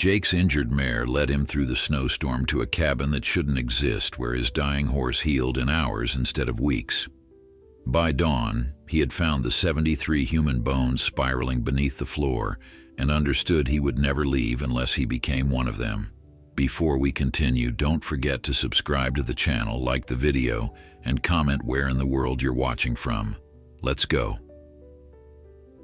Jake's injured mare led him through the snowstorm to a cabin that shouldn't exist, where his dying horse healed in hours instead of weeks. By dawn, he had found the 73 human bones spiraling beneath the floor and understood he would never leave unless he became one of them. Before we continue, don't forget to subscribe to the channel, like the video, and comment where in the world you're watching from. Let's go.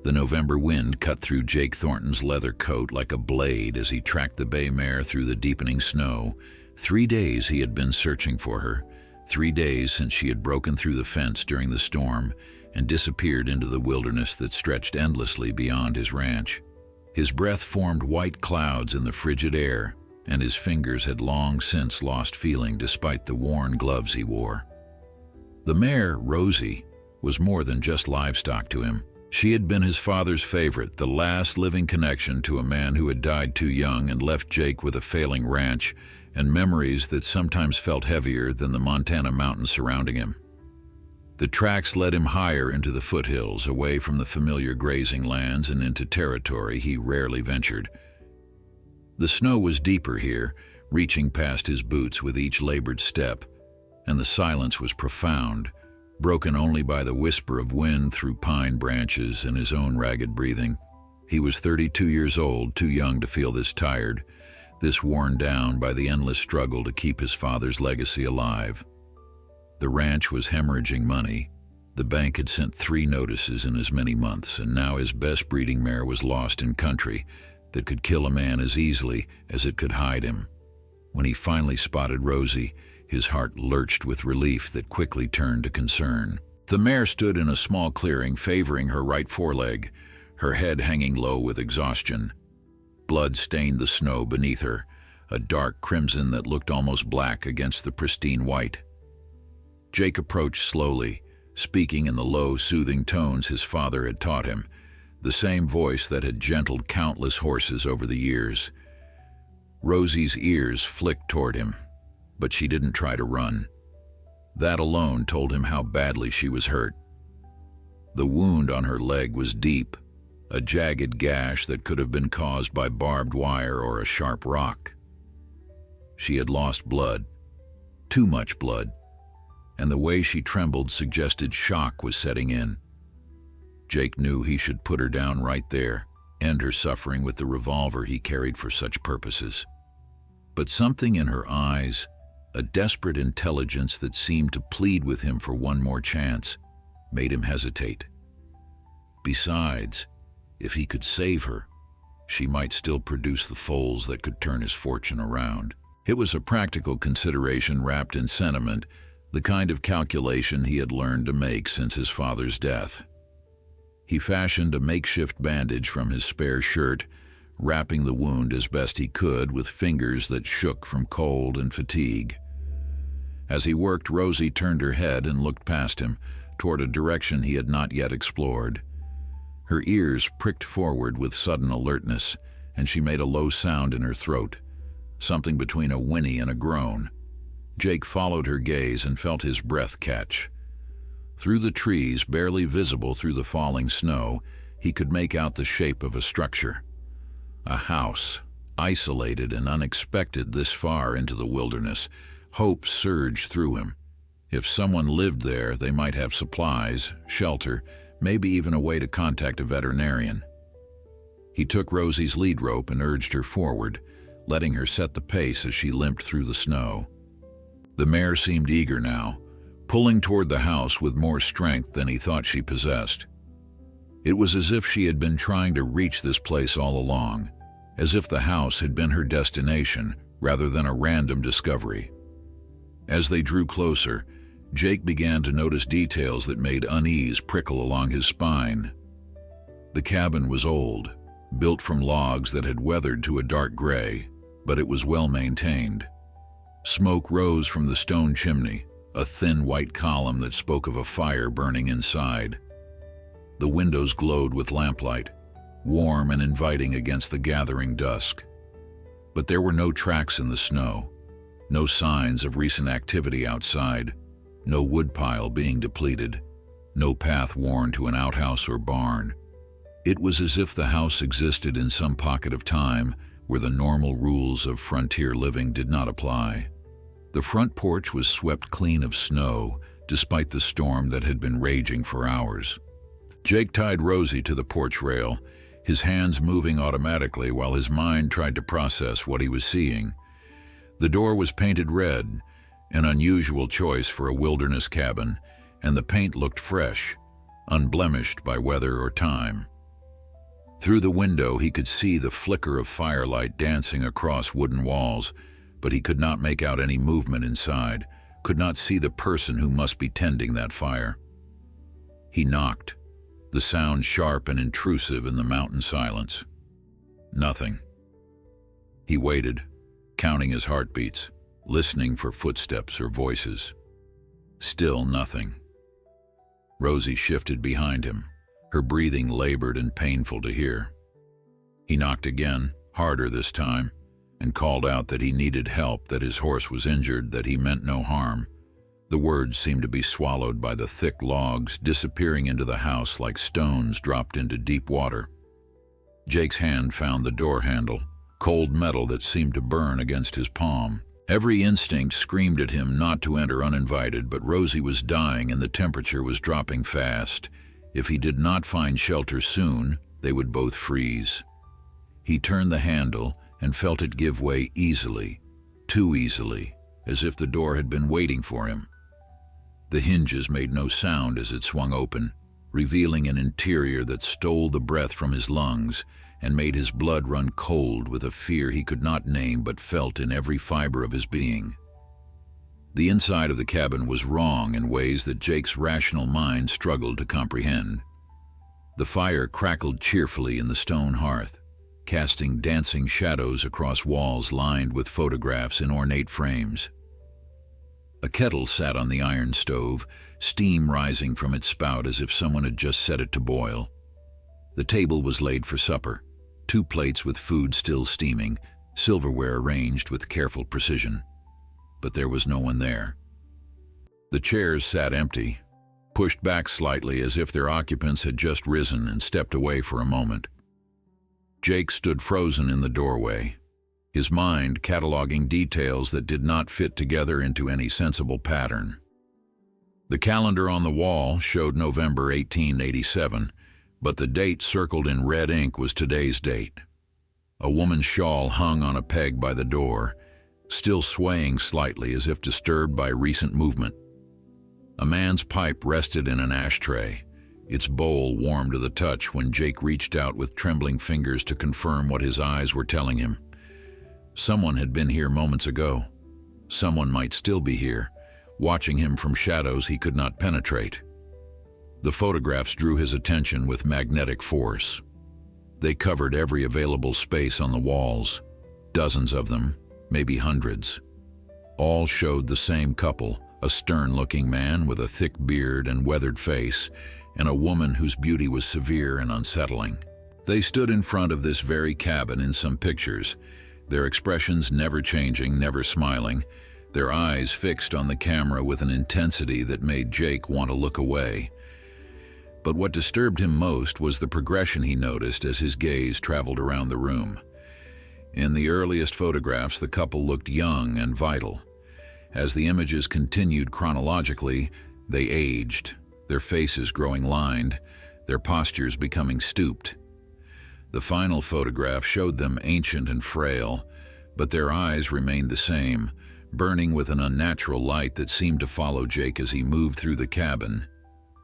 The November wind cut through Jake Thornton's leather coat like a blade as he tracked the bay mare through the deepening snow. 3 days he had been searching for her. 3 days since she had broken through the fence during the storm and disappeared into the wilderness that stretched endlessly beyond his ranch. His breath formed white clouds in the frigid air, and his fingers had long since lost feeling despite the worn gloves he wore. The mare, Rosie, was more than just livestock to him. She had been his father's favorite, the last living connection to a man who had died too young and left Jake with a failing ranch and memories that sometimes felt heavier than the Montana mountains surrounding him. The tracks led him higher into the foothills, away from the familiar grazing lands and into territory he rarely ventured. The snow was deeper here, reaching past his boots with each labored step, and the silence was profound, broken only by the whisper of wind through pine branches and his own ragged breathing. He was 32 years old, too young to feel this tired, this worn down by the endless struggle to keep his father's legacy alive. The ranch was hemorrhaging money. The bank had sent 3 notices in as many months, and now his best breeding mare was lost in country that could kill a man as easily as it could hide him. When he finally spotted Rosie, his heart lurched with relief that quickly turned to concern. The mare stood in a small clearing, favoring her right foreleg, her head hanging low with exhaustion. Blood stained the snow beneath her, a dark crimson that looked almost black against the pristine white. Jake approached slowly, speaking in the low, soothing tones his father had taught him, the same voice that had gentled countless horses over the years. Rosie's ears flicked toward him, but she didn't try to run. That alone told him how badly she was hurt. The wound on her leg was deep, a jagged gash that could have been caused by barbed wire or a sharp rock. She had lost blood, too much blood, and the way she trembled suggested shock was setting in. Jake knew he should put her down right there, end her suffering with the revolver he carried for such purposes. But something in her eyes, a desperate intelligence that seemed to plead with him for one more chance, made him hesitate. Besides, if he could save her, she might still produce the foals that could turn his fortune around. It was a practical consideration wrapped in sentiment, the kind of calculation he had learned to make since his father's death. He fashioned a makeshift bandage from his spare shirt, wrapping the wound as best he could with fingers that shook from cold and fatigue. As he worked, Rosie turned her head and looked past him, toward a direction he had not yet explored. Her ears pricked forward with sudden alertness, and she made a low sound in her throat, something between a whinny and a groan. Jake followed her gaze and felt his breath catch. Through the trees, barely visible through the falling snow, he could make out the shape of a structure. A house, isolated and unexpected this far into the wilderness. Hope surged through him. If someone lived there, they might have supplies, shelter, maybe even a way to contact a veterinarian. He took Rosie's lead rope and urged her forward, letting her set the pace as she limped through the snow. The mare seemed eager now, pulling toward the house with more strength than he thought she possessed. It was as if she had been trying to reach this place all along, as if the house had been her destination rather than a random discovery. As they drew closer, Jake began to notice details that made unease prickle along his spine. The cabin was old, built from logs that had weathered to a dark gray, but it was well maintained. Smoke rose from the stone chimney, a thin white column that spoke of a fire burning inside. The windows glowed with lamplight, warm and inviting against the gathering dusk. But there were no tracks in the snow, no signs of recent activity outside, no woodpile being depleted, no path worn to an outhouse or barn. It was as if the house existed in some pocket of time, where the normal rules of frontier living did not apply. The front porch was swept clean of snow, despite the storm that had been raging for hours. Jake tied Rosie to the porch rail, his hands moving automatically while his mind tried to process what he was seeing. The door was painted red, an unusual choice for a wilderness cabin, and the paint looked fresh, unblemished by weather or time. Through the window, he could see the flicker of firelight dancing across wooden walls, but he could not make out any movement inside, could not see the person who must be tending that fire. He knocked, the sound sharp and intrusive in the mountain silence. Nothing. He waited, counting his heartbeats, listening for footsteps or voices. Still nothing. Rosie shifted behind him, her breathing labored and painful to hear. He knocked again, harder this time, and called out that he needed help, that his horse was injured, that he meant no harm. The words seemed to be swallowed by the thick logs, disappearing into the house like stones dropped into deep water. Jake's hand found the door handle, cold metal that seemed to burn against his palm. Every instinct screamed at him not to enter uninvited, but Rosie was dying and the temperature was dropping fast. If he did not find shelter soon, they would both freeze. He turned the handle and felt it give way easily, too easily, as if the door had been waiting for him. The hinges made no sound as it swung open, revealing an interior that stole the breath from his lungs and made his blood run cold with a fear he could not name but felt in every fiber of his being. The inside of the cabin was wrong in ways that Jake's rational mind struggled to comprehend. The fire crackled cheerfully in the stone hearth, casting dancing shadows across walls lined with photographs in ornate frames. A kettle sat on the iron stove, steam rising from its spout as if someone had just set it to boil. The table was laid for supper, 2 plates with food still steaming, silverware arranged with careful precision. But there was no one there. The chairs sat empty, pushed back slightly as if their occupants had just risen and stepped away for a moment. Jake stood frozen in the doorway, his mind cataloging details that did not fit together into any sensible pattern. The calendar on the wall showed November 1887, but the date circled in red ink was today's date. A woman's shawl hung on a peg by the door, still swaying slightly as if disturbed by recent movement. A man's pipe rested in an ashtray, its bowl warm to the touch when Jake reached out with trembling fingers to confirm what his eyes were telling him. Someone had been here moments ago. Someone might still be here, watching him from shadows he could not penetrate. The photographs drew his attention with magnetic force. They covered every available space on the walls, dozens of them, maybe hundreds. All showed the same couple, a stern-looking man with a thick beard and weathered face, and a woman whose beauty was severe and unsettling. They stood in front of this very cabin in some pictures, their expressions never changing, never smiling, their eyes fixed on the camera with an intensity that made Jake want to look away. But what disturbed him most was the progression he noticed as his gaze traveled around the room. In the earliest photographs, the couple looked young and vital. As the images continued chronologically, they aged, their faces growing lined, their postures becoming stooped. The final photograph showed them ancient and frail, but their eyes remained the same, burning with an unnatural light that seemed to follow Jake as he moved through the cabin.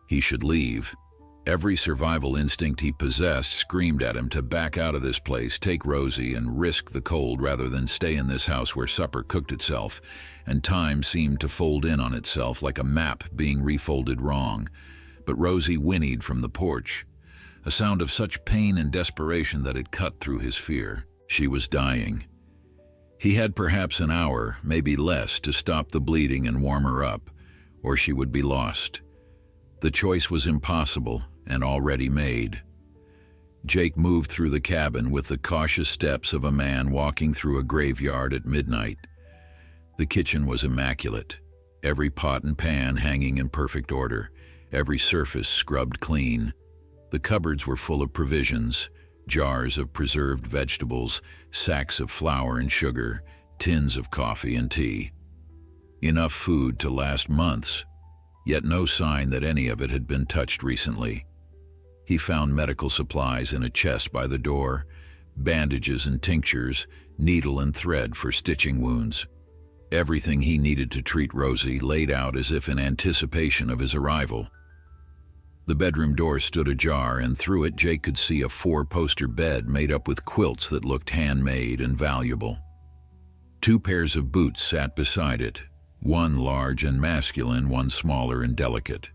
He should leave. Every survival instinct he possessed screamed at him to back out of this place, take Rosie, and risk the cold rather than stay in this house where supper cooked itself, and time seemed to fold in on itself like a map being refolded wrong. But Rosie whinnied from the porch, a sound of such pain and desperation that it cut through his fear. She was dying. He had perhaps an hour, maybe less, to stop the bleeding and warm her up, or she would be lost. The choice was impossible and already made. Jake moved through the cabin with the cautious steps of a man walking through a graveyard at midnight. The kitchen was immaculate, every pot and pan hanging in perfect order, every surface scrubbed clean. The cupboards were full of provisions, Jars of preserved vegetables, sacks of flour and sugar, tins of coffee and tea. Enough food to last months, yet no sign that any of it had been touched recently. He found medical supplies in a chest by the door, bandages and tinctures, needle and thread for stitching wounds. Everything he needed to treat Rosie laid out as if in anticipation of his arrival. The bedroom door stood ajar, and through it Jake could see a 4-poster bed made up with quilts that looked handmade and valuable. 2 pairs of boots sat beside it, one large and masculine, one smaller and delicate.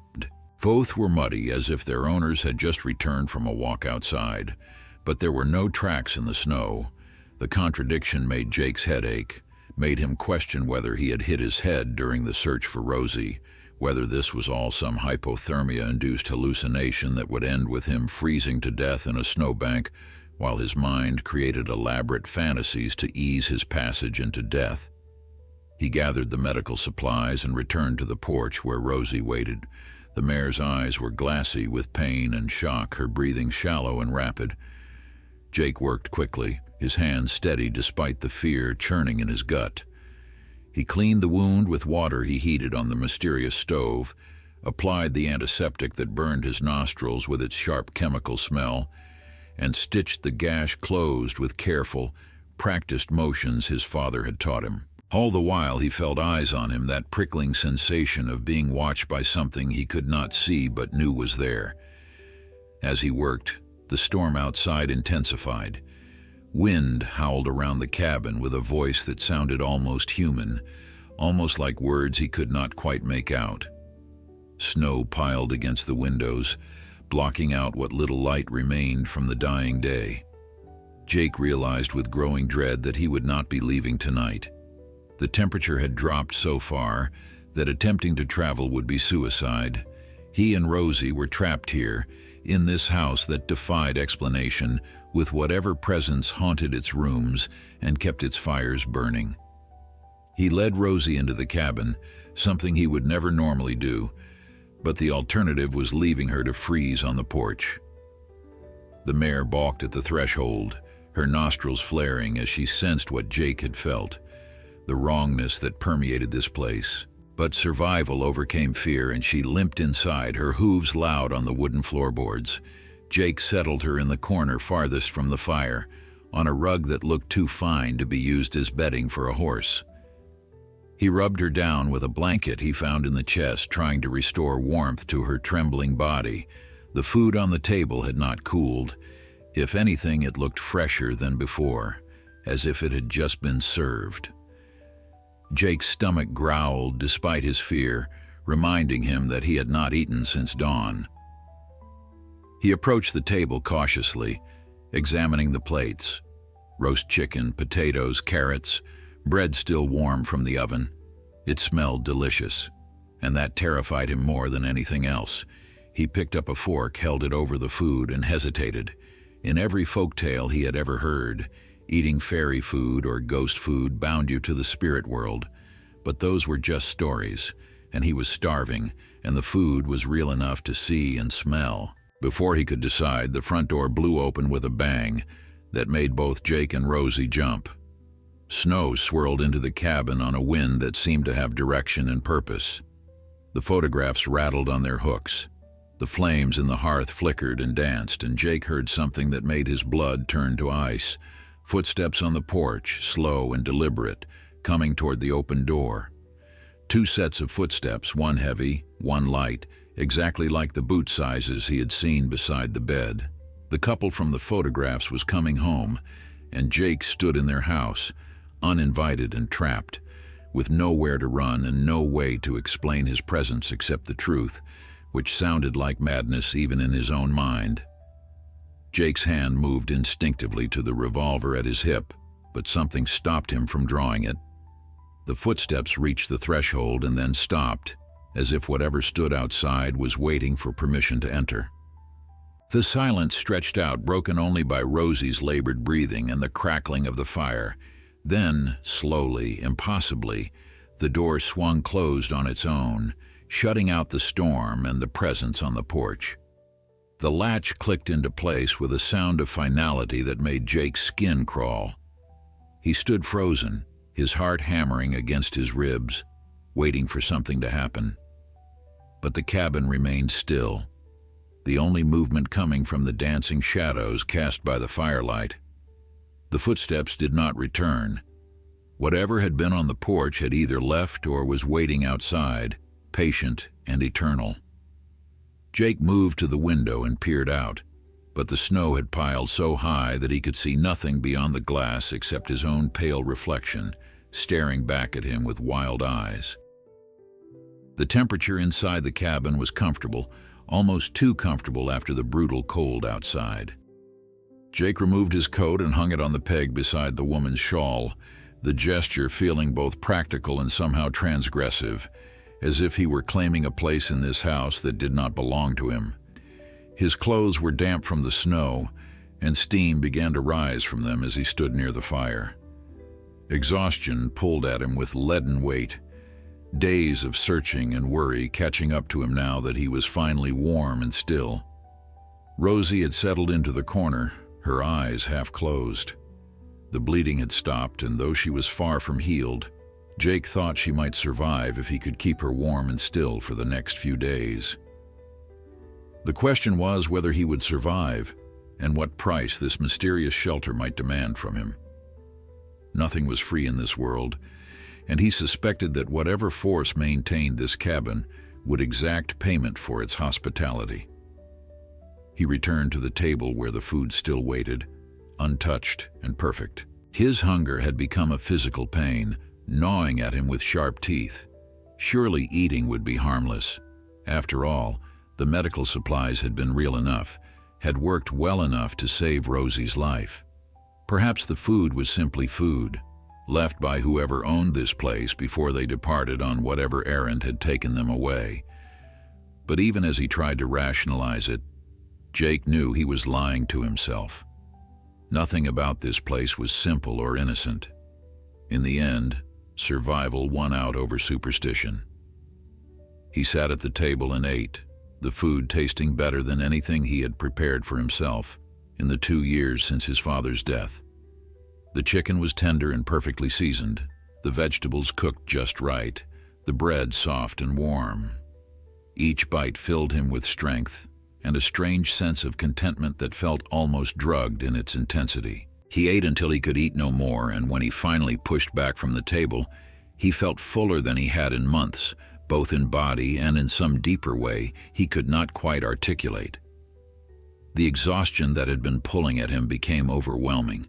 Both were muddy, as if their owners had just returned from a walk outside, but there were no tracks in the snow. The contradiction made Jake's head ache, made him question whether he had hit his head during the search for Rosie, whether this was all some hypothermia-induced hallucination that would end with him freezing to death in a snowbank, while his mind created elaborate fantasies to ease his passage into death. He gathered the medical supplies and returned to the porch where Rosie waited. The mare's eyes were glassy with pain and shock, her breathing shallow and rapid. Jake worked quickly, his hands steady despite the fear churning in his gut. He cleaned the wound with water he heated on the mysterious stove, applied the antiseptic that burned his nostrils with its sharp chemical smell, and stitched the gash closed with careful, practiced motions his father had taught him. All the while he felt eyes on him, that prickling sensation of being watched by something he could not see but knew was there. As he worked, the storm outside intensified. Wind howled around the cabin with a voice that sounded almost human, almost like words he could not quite make out. Snow piled against the windows, blocking out what little light remained from the dying day. Jake realized with growing dread that he would not be leaving tonight. The temperature had dropped so far that attempting to travel would be suicide. He and Rosie were trapped here, in this house that defied explanation, with whatever presence haunted its rooms and kept its fires burning. He led Rosie into the cabin, something he would never normally do, but the alternative was leaving her to freeze on the porch. The mare balked at the threshold, her nostrils flaring as she sensed what Jake had felt, the wrongness that permeated this place. But survival overcame fear, and she limped inside, her hooves loud on the wooden floorboards. Jake settled her in the corner farthest from the fire, on a rug that looked too fine to be used as bedding for a horse. He rubbed her down with a blanket he found in the chest, trying to restore warmth to her trembling body. The food on the table had not cooled. If anything, it looked fresher than before, as if it had just been served. Jake's stomach growled despite his fear, reminding him that he had not eaten since dawn. He approached the table cautiously, examining the plates. Roast chicken, potatoes, carrots, bread still warm from the oven. It smelled delicious, and that terrified him more than anything else. He picked up a fork, held it over the food, and hesitated. In every folktale he had ever heard, eating fairy food or ghost food bound you to the spirit world. But those were just stories, and he was starving, and the food was real enough to see and smell. Before he could decide, the front door blew open with a bang that made both Jake and Rosie jump. Snow swirled into the cabin on a wind that seemed to have direction and purpose. The photographs rattled on their hooks. The flames in the hearth flickered and danced, and Jake heard something that made his blood turn to ice. Footsteps on the porch, slow and deliberate, coming toward the open door. 2 sets of footsteps, one heavy, one light, exactly like the boot sizes he had seen beside the bed. The couple from the photographs was coming home, and Jake stood in their house, uninvited and trapped, with nowhere to run and no way to explain his presence except the truth, which sounded like madness even in his own mind. Jake's hand moved instinctively to the revolver at his hip, but something stopped him from drawing it. The footsteps reached the threshold and then stopped, as if whatever stood outside was waiting for permission to enter. The silence stretched out, broken only by Rosie's labored breathing and the crackling of the fire. Then, slowly, impossibly, the door swung closed on its own, shutting out the storm and the presence on the porch. The latch clicked into place with a sound of finality that made Jake's skin crawl. He stood frozen, his heart hammering against his ribs, waiting for something to happen. But the cabin remained still, the only movement coming from the dancing shadows cast by the firelight. The footsteps did not return. Whatever had been on the porch had either left or was waiting outside, patient and eternal. Jake moved to the window and peered out, but the snow had piled so high that he could see nothing beyond the glass except his own pale reflection, staring back at him with wild eyes. The temperature inside the cabin was comfortable, almost too comfortable after the brutal cold outside. Jake removed his coat and hung it on the peg beside the woman's shawl, the gesture feeling both practical and somehow transgressive, as if he were claiming a place in this house that did not belong to him. His clothes were damp from the snow, and steam began to rise from them as he stood near the fire. Exhaustion pulled at him with leaden weight, days of searching and worry catching up to him now that he was finally warm and still. Rosie had settled into the corner, her eyes half closed. The bleeding had stopped, and though she was far from healed, Jake thought she might survive if he could keep her warm and still for the next few days. The question was whether he would survive, and what price this mysterious shelter might demand from him. Nothing was free in this world, and he suspected that whatever force maintained this cabin would exact payment for its hospitality. He returned to the table where the food still waited, untouched and perfect. His hunger had become a physical pain, gnawing at him with sharp teeth. Surely eating would be harmless. After all, the medical supplies had been real enough, had worked well enough to save Rosie's life. Perhaps the food was simply food, left by whoever owned this place before they departed on whatever errand had taken them away. But even as he tried to rationalize it, Jake knew he was lying to himself. Nothing about this place was simple or innocent. In the end, survival won out over superstition. He sat at the table and ate, the food tasting better than anything he had prepared for himself in the 2 years since his father's death. The chicken was tender and perfectly seasoned, the vegetables cooked just right, the bread soft and warm. Each bite filled him with strength and a strange sense of contentment that felt almost drugged in its intensity. He ate until he could eat no more, and when he finally pushed back from the table, he felt fuller than he had in months, both in body and in some deeper way he could not quite articulate. The exhaustion that had been pulling at him became overwhelming.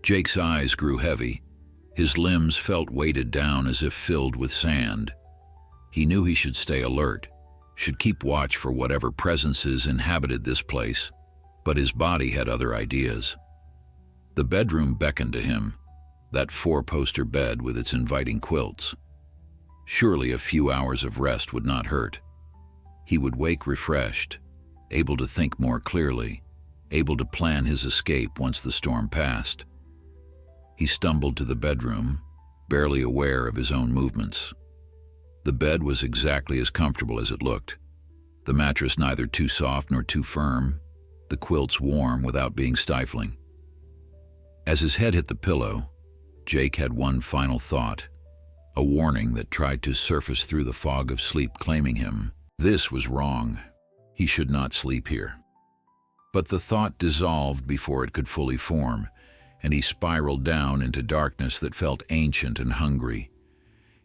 Jake's eyes grew heavy. His limbs felt weighted down as if filled with sand. He knew he should stay alert, should keep watch for whatever presences inhabited this place, but his body had other ideas. The bedroom beckoned to him, that 4-poster bed with its inviting quilts. Surely a few hours of rest would not hurt. He would wake refreshed, able to think more clearly, able to plan his escape once the storm passed. He stumbled to the bedroom, barely aware of his own movements. The bed was exactly as comfortable as it looked. The mattress neither too soft nor too firm, the quilts warm without being stifling. As his head hit the pillow, Jake had one final thought, a warning that tried to surface through the fog of sleep, claiming him. This was wrong. He should not sleep here. But the thought dissolved before it could fully form, and he spiraled down into darkness that felt ancient and hungry.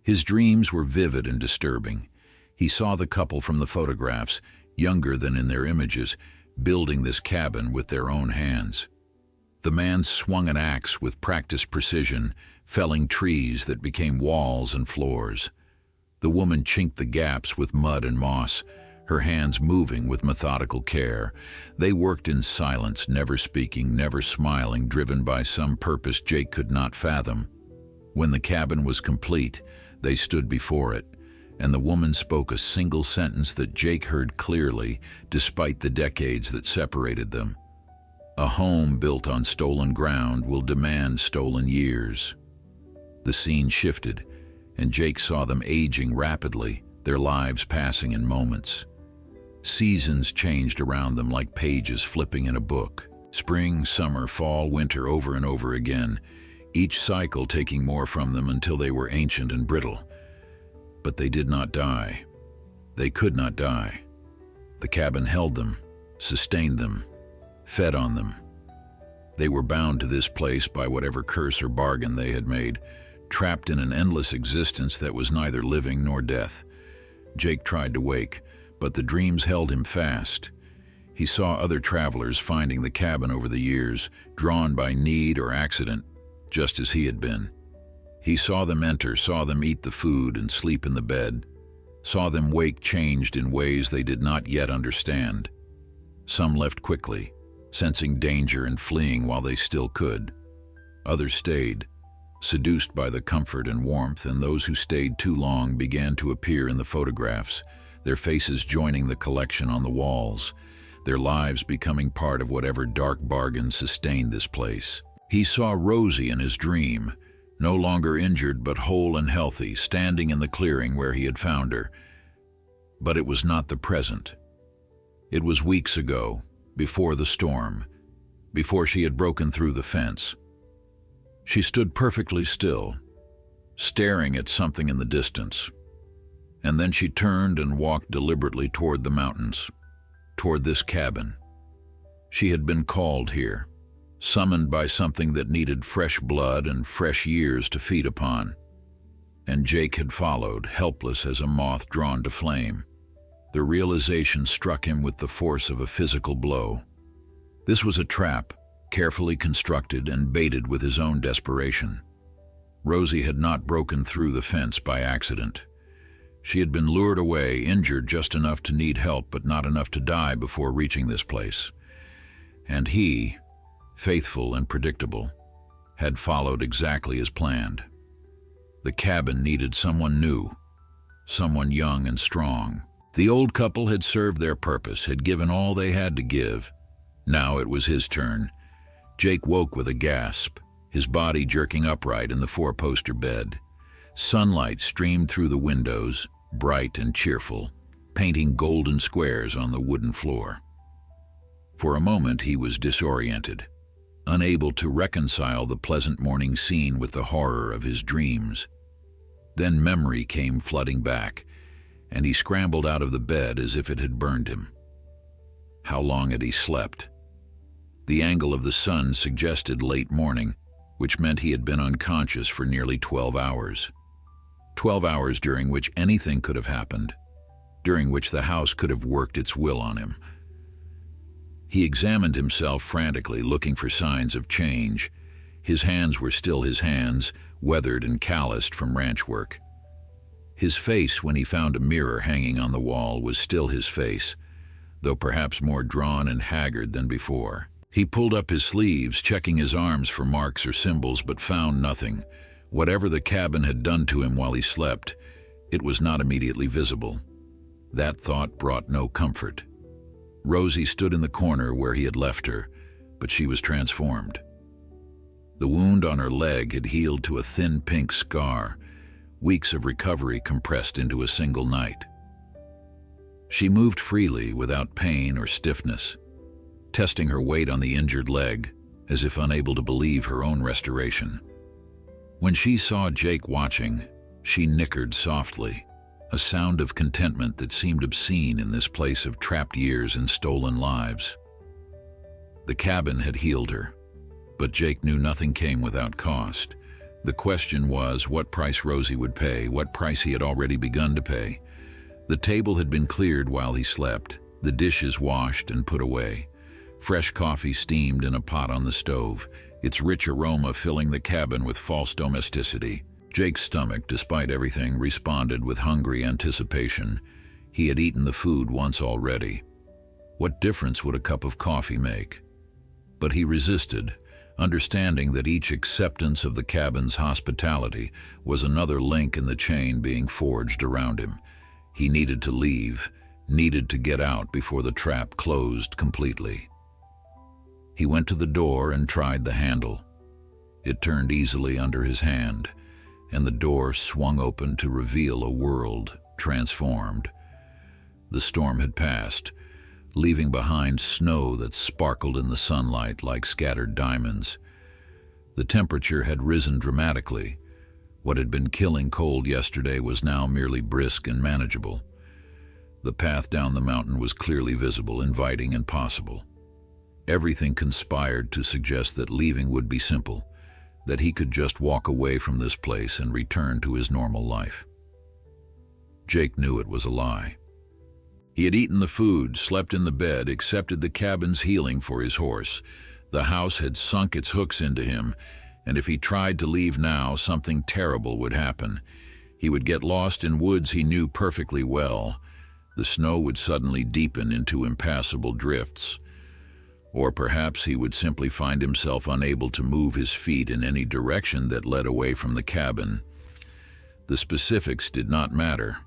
His dreams were vivid and disturbing. He saw the couple from the photographs, younger than in their images, building this cabin with their own hands. The man swung an axe with practiced precision, felling trees that became walls and floors. The woman chinked the gaps with mud and moss, her hands moving with methodical care. They worked in silence, never speaking, never smiling, driven by some purpose Jake could not fathom. When the cabin was complete, they stood before it, and the woman spoke a single sentence that Jake heard clearly, despite the decades that separated them. A home built on stolen ground will demand stolen years. The scene shifted, and Jake saw them aging rapidly, their lives passing in moments. Seasons changed around them like pages flipping in a book. Spring, summer, fall, winter, over and over again, each cycle taking more from them until they were ancient and brittle. But they did not die. They could not die. The cabin held them, sustained them, fed on them. They were bound to this place by whatever curse or bargain they had made, trapped in an endless existence that was neither living nor death. Jake tried to wake, but the dreams held him fast. He saw other travelers finding the cabin over the years, drawn by need or accident, just as he had been. He saw them enter, saw them eat the food and sleep in the bed, saw them wake changed in ways they did not yet understand. Some left quickly, sensing danger and fleeing while they still could. Others stayed, seduced by the comfort and warmth, and those who stayed too long began to appear in the photographs, their faces joining the collection on the walls, their lives becoming part of whatever dark bargain sustained this place. He saw Rosie in his dream, no longer injured but whole and healthy, standing in the clearing where he had found her. But it was not the present. It was weeks ago, before the storm, before she had broken through the fence. She stood perfectly still, staring at something in the distance. And then she turned and walked deliberately toward the mountains, toward this cabin. She had been called here, summoned by something that needed fresh blood and fresh years to feed upon. And Jake had followed, helpless as a moth drawn to flame. The realization struck him with the force of a physical blow. This was a trap, carefully constructed and baited with his own desperation. Rosie had not broken through the fence by accident. She had been lured away, injured just enough to need help but not enough to die before reaching this place. And he, faithful and predictable, had followed exactly as planned. The cabin needed someone new, someone young and strong. The old couple had served their purpose, had given all they had to give. Now it was his turn. Jake woke with a gasp, his body jerking upright in the four-poster bed. Sunlight streamed through the windows, bright and cheerful, painting golden squares on the wooden floor. For a moment he was disoriented, unable to reconcile the pleasant morning scene with the horror of his dreams. Then memory came flooding back, and he scrambled out of the bed as if it had burned him. How long had he slept? The angle of the sun suggested late morning, which meant he had been unconscious for nearly 12 hours. 12 hours during which anything could have happened, during which the house could have worked its will on him. He examined himself frantically, looking for signs of change. His hands were still his hands, weathered and calloused from ranch work. His face, when he found a mirror hanging on the wall, was still his face, though perhaps more drawn and haggard than before. He pulled up his sleeves, checking his arms for marks or symbols, but found nothing. Whatever the cabin had done to him while he slept, it was not immediately visible. That thought brought no comfort. Rosie stood in the corner where he had left her, but she was transformed. The wound on her leg had healed to a thin pink scar, weeks of recovery compressed into a single night. She moved freely, without pain or stiffness, testing her weight on the injured leg, as if unable to believe her own restoration. When she saw Jake watching, she nickered softly, a sound of contentment that seemed obscene in this place of trapped years and stolen lives. The cabin had healed her, but Jake knew nothing came without cost. The question was what price Rosie would pay, what price he had already begun to pay. The table had been cleared while he slept, the dishes washed and put away. Fresh coffee steamed in a pot on the stove, its rich aroma filling the cabin with false domesticity. Jake's stomach, despite everything, responded with hungry anticipation. He had eaten the food once already. What difference would a cup of coffee make? But he resisted, understanding that each acceptance of the cabin's hospitality was another link in the chain being forged around him. He needed to leave, needed to get out before the trap closed completely. He went to the door and tried the handle. It turned easily under his hand, and the door swung open to reveal a world transformed. The storm had passed, leaving behind snow that sparkled in the sunlight like scattered diamonds. The temperature had risen dramatically. What had been killing cold yesterday was now merely brisk and manageable. The path down the mountain was clearly visible, inviting and possible. Everything conspired to suggest that leaving would be simple, that he could just walk away from this place and return to his normal life. Jake knew it was a lie. He had eaten the food, slept in the bed, accepted the cabin's healing for his horse. The house had sunk its hooks into him, and if he tried to leave now, something terrible would happen. He would get lost in woods he knew perfectly well. The snow would suddenly deepen into impassable drifts. Or perhaps he would simply find himself unable to move his feet in any direction that led away from the cabin. The specifics did not matter.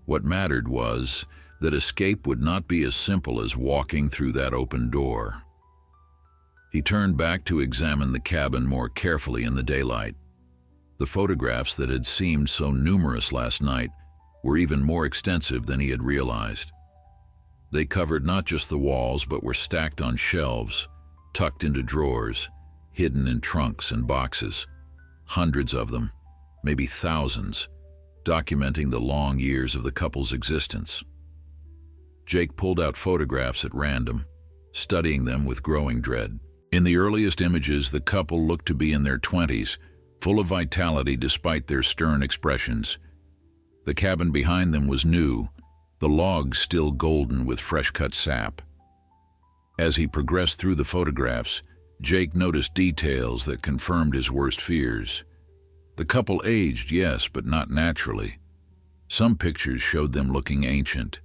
What mattered was that escape would not be as simple as walking through that open door. He turned back to examine the cabin more carefully in the daylight. The photographs that had seemed so numerous last night were even more extensive than he had realized. They covered not just the walls, but were stacked on shelves, tucked into drawers, hidden in trunks and boxes. Hundreds of them, maybe thousands, documenting the long years of the couple's existence. Jake pulled out photographs at random, studying them with growing dread. In the earliest images, the couple looked to be in their 20s, full of vitality despite their stern expressions. The cabin behind them was new, the logs still golden with fresh-cut sap. As he progressed through the photographs, Jake noticed details that confirmed his worst fears. The couple aged, yes, but not naturally. Some pictures showed them looking ancient,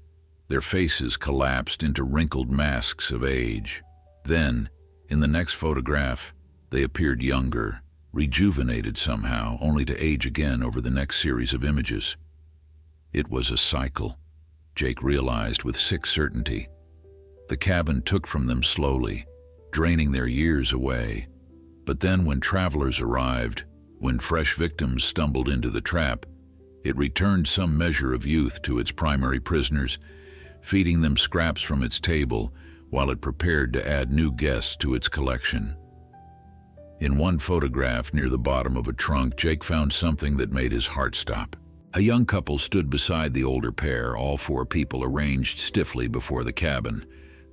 their faces collapsed into wrinkled masks of age. Then, in the next photograph, they appeared younger, rejuvenated somehow, only to age again over the next series of images. It was a cycle, Jake realized with sick certainty. The cabin took from them slowly, draining their years away. But then when travelers arrived, when fresh victims stumbled into the trap, it returned some measure of youth to its primary prisoners, feeding them scraps from its table while it prepared to add new guests to its collection. In one photograph near the bottom of a trunk, Jake found something that made his heart stop. A young couple stood beside the older pair, all four people arranged stiffly before the cabin.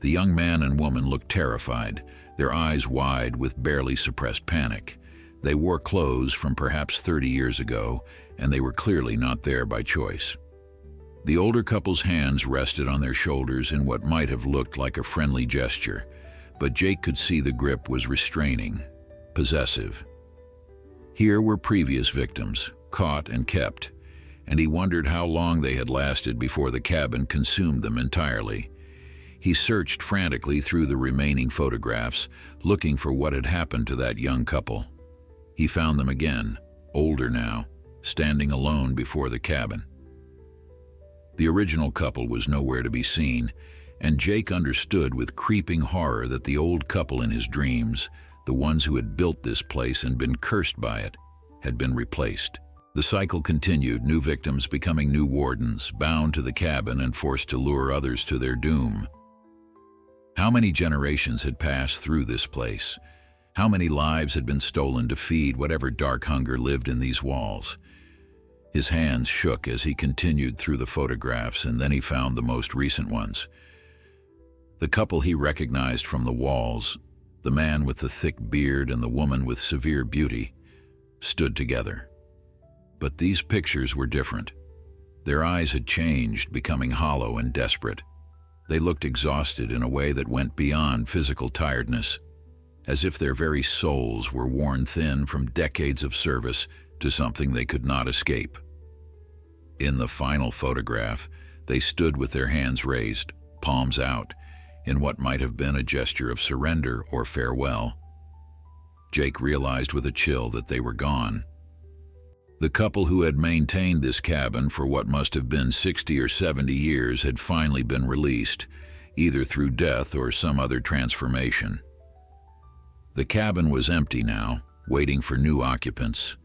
The young man and woman looked terrified, their eyes wide with barely suppressed panic. They wore clothes from perhaps 30 years ago, and they were clearly not there by choice. The older couple's hands rested on their shoulders in what might have looked like a friendly gesture, but Jake could see the grip was restraining, possessive. Here were previous victims, caught and kept, and he wondered how long they had lasted before the cabin consumed them entirely. He searched frantically through the remaining photographs, looking for what had happened to that young couple. He found them again, older now, standing alone before the cabin. The original couple was nowhere to be seen, and Jake understood with creeping horror that the old couple in his dreams, the ones who had built this place and been cursed by it, had been replaced. The cycle continued, new victims becoming new wardens, bound to the cabin and forced to lure others to their doom. How many generations had passed through this place? How many lives had been stolen to feed whatever dark hunger lived in these walls? His hands shook as he continued through the photographs, and then he found the most recent ones. The couple he recognized from the walls, the man with the thick beard and the woman with severe beauty, stood together. But these pictures were different. Their eyes had changed, becoming hollow and desperate. They looked exhausted in a way that went beyond physical tiredness, as if their very souls were worn thin from decades of service to something they could not escape. In the final photograph, they stood with their hands raised, palms out, in what might have been a gesture of surrender or farewell. Jake realized with a chill that they were gone. The couple who had maintained this cabin for what must have been 60 or 70 years had finally been released, either through death or some other transformation. The cabin was empty now, waiting for new occupants,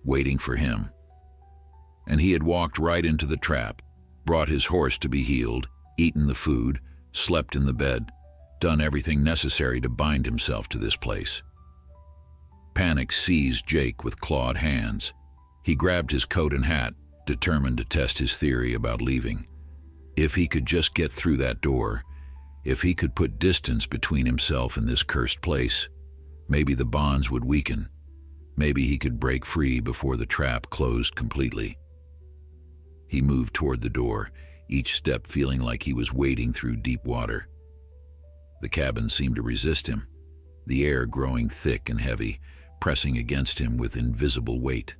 waiting for him. And he had walked right into the trap, brought his horse to be healed, eaten the food, slept in the bed, done everything necessary to bind himself to this place. Panic seized Jake with clawed hands. He grabbed his coat and hat, determined to test his theory about leaving. If he could just get through that door, if he could put distance between himself and this cursed place, maybe the bonds would weaken. Maybe he could break free before the trap closed completely. He moved toward the door, each step feeling like he was wading through deep water. The cabin seemed to resist him, the air growing thick and heavy, pressing against him with invisible weight.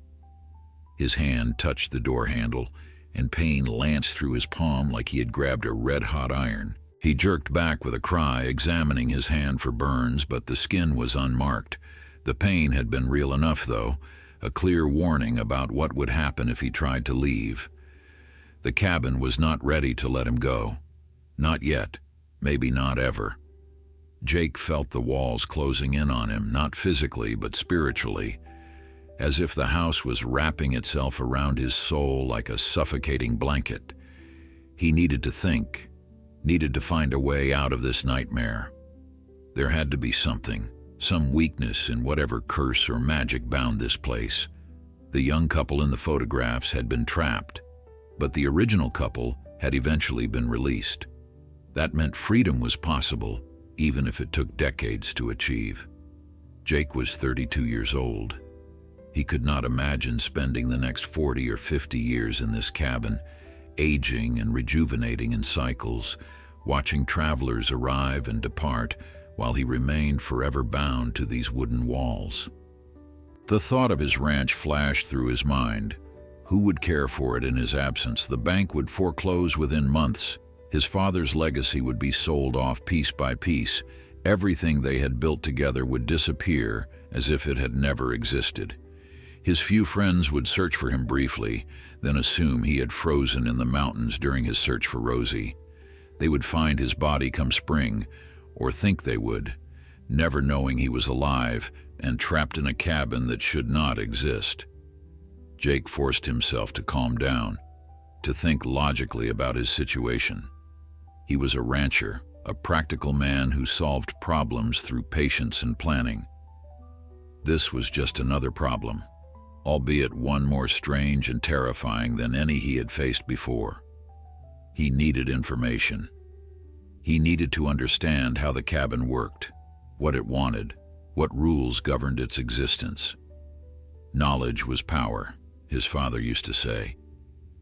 His hand touched the door handle, and pain lanced through his palm like he had grabbed a red-hot iron. He jerked back with a cry, examining his hand for burns, but the skin was unmarked. The pain had been real enough, though, a clear warning about what would happen if he tried to leave. The cabin was not ready to let him go. Not yet, maybe not ever. Jake felt the walls closing in on him, not physically but spiritually, as if the house was wrapping itself around his soul like a suffocating blanket. He needed to think, needed to find a way out of this nightmare. There had to be something, some weakness in whatever curse or magic bound this place. The young couple in the photographs had been trapped, but the original couple had eventually been released. That meant freedom was possible, even if it took decades to achieve. Jake was 32 years old. He could not imagine spending the next 40 or 50 years in this cabin, aging and rejuvenating in cycles, watching travelers arrive and depart while he remained forever bound to these wooden walls. The thought of his ranch flashed through his mind. Who would care for it in his absence? The bank would foreclose within months. His father's legacy would be sold off piece by piece. Everything they had built together would disappear as if it had never existed. His few friends would search for him briefly, then assume he had frozen in the mountains during his search for Rosie. They would find his body come spring, or think they would, never knowing he was alive and trapped in a cabin that should not exist. Jake forced himself to calm down, to think logically about his situation. He was a rancher, a practical man who solved problems through patience and planning. This was just another problem, albeit one more strange and terrifying than any he had faced before. He needed information. He needed to understand how the cabin worked, what it wanted, what rules governed its existence. Knowledge was power, his father used to say,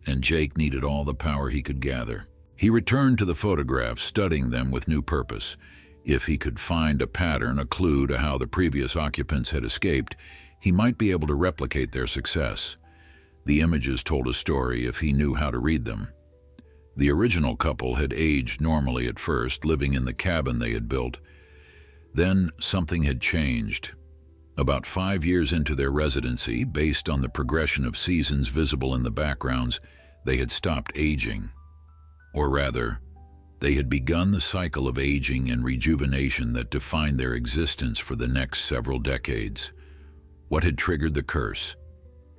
and Jake needed all the power he could gather. He returned to the photographs, studying them with new purpose. If he could find a pattern, a clue to how the previous occupants had escaped, he might be able to replicate their success. The images told a story if he knew how to read them. The original couple had aged normally at first, living in the cabin they had built. Then something had changed. About 5 years into their residency, based on the progression of seasons visible in the backgrounds, they had stopped aging. Or rather, they had begun the cycle of aging and rejuvenation that defined their existence for the next several decades. What had triggered the curse?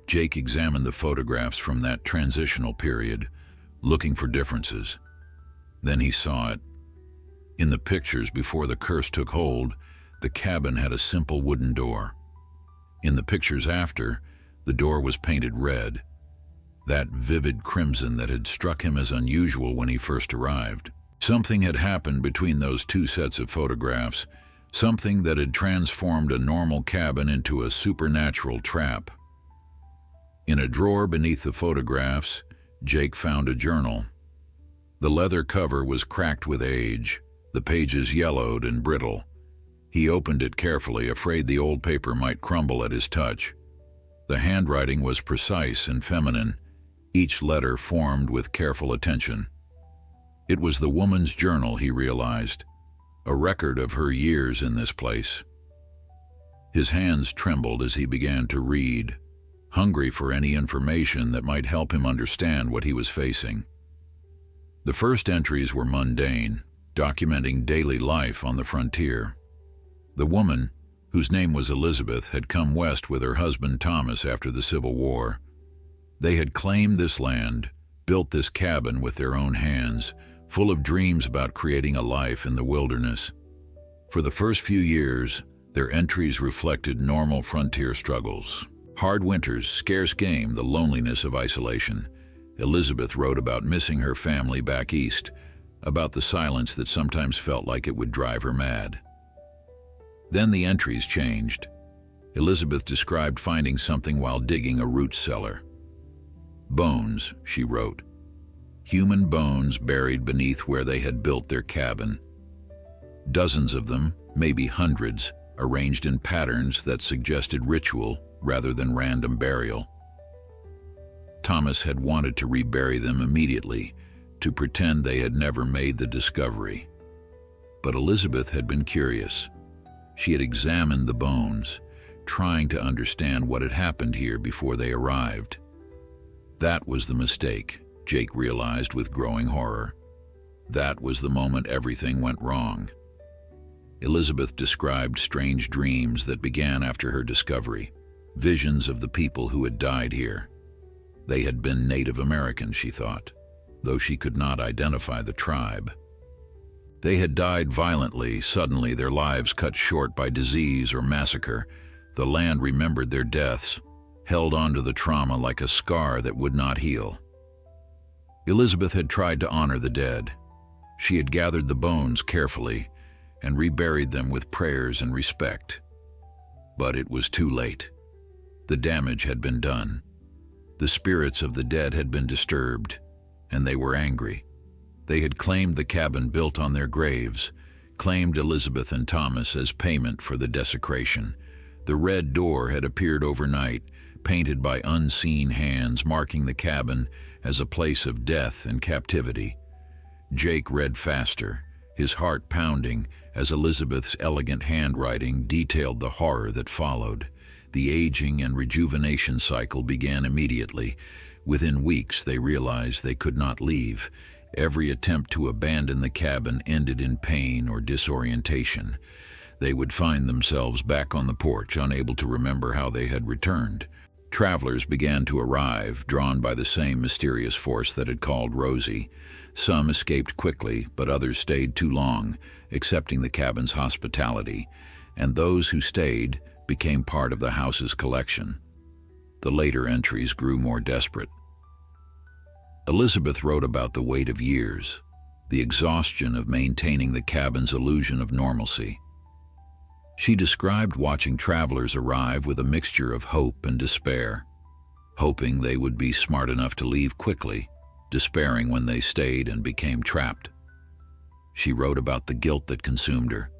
Jake examined the photographs from that transitional period, looking for differences. Then he saw it. In the pictures before the curse took hold, the cabin had a simple wooden door. In the pictures after, the door was painted red, that vivid crimson that had struck him as unusual when he first arrived. Something had happened between those two sets of photographs, something that had transformed a normal cabin into a supernatural trap. In a drawer beneath the photographs, Jake found a journal. The leather cover was cracked with age, the pages yellowed and brittle. He opened it carefully, afraid the old paper might crumble at his touch. The handwriting was precise and feminine, each letter formed with careful attention. It was the woman's journal, he realized, a record of her years in this place. His hands trembled as he began to read, hungry for any information that might help him understand what he was facing. The first entries were mundane, documenting daily life on the frontier. The woman, whose name was Elizabeth, had come west with her husband Thomas after the Civil War. They had claimed this land, built this cabin with their own hands, full of dreams about creating a life in the wilderness. For the first few years, their entries reflected normal frontier struggles. Hard winters, scarce game, the loneliness of isolation. Elizabeth wrote about missing her family back east, about the silence that sometimes felt like it would drive her mad. Then the entries changed. Elizabeth described finding something while digging a root cellar. Bones, she wrote. Human bones buried beneath where they had built their cabin. Dozens of them, maybe hundreds, arranged in patterns that suggested ritual rather than random burial. Thomas had wanted to rebury them immediately, to pretend they had never made the discovery. But Elizabeth had been curious. She had examined the bones, trying to understand what had happened here before they arrived. That was the mistake, Jake realized with growing horror. That was the moment everything went wrong. Elizabeth described strange dreams that began after her discovery, visions of the people who had died here. They had been Native American, she thought, though she could not identify the tribe. They had died violently, suddenly, their lives cut short by disease or massacre. The land remembered their deaths, held onto the trauma like a scar that would not heal. Elizabeth had tried to honor the dead. She had gathered the bones carefully and reburied them with prayers and respect. But it was too late. The damage had been done. The spirits of the dead had been disturbed, and they were angry. They had claimed the cabin built on their graves, claimed Elizabeth and Thomas as payment for the desecration. The red door had appeared overnight, painted by unseen hands, marking the cabin as a place of death and captivity. Jake read faster, his heart pounding, as Elizabeth's elegant handwriting detailed the horror that followed. The aging and rejuvenation cycle began immediately. Within weeks, they realized they could not leave. Every attempt to abandon the cabin ended in pain or disorientation. They would find themselves back on the porch, unable to remember how they had returned. Travelers began to arrive, drawn by the same mysterious force that had called Rosie. Some escaped quickly, but others stayed too long, accepting the cabin's hospitality, and those who stayed became part of the house's collection. The later entries grew more desperate. Elizabeth wrote about the weight of years, the exhaustion of maintaining the cabin's illusion of normalcy. She described watching travelers arrive with a mixture of hope and despair, hoping they would be smart enough to leave quickly, despairing when they stayed and became trapped. She wrote about the guilt that consumed her,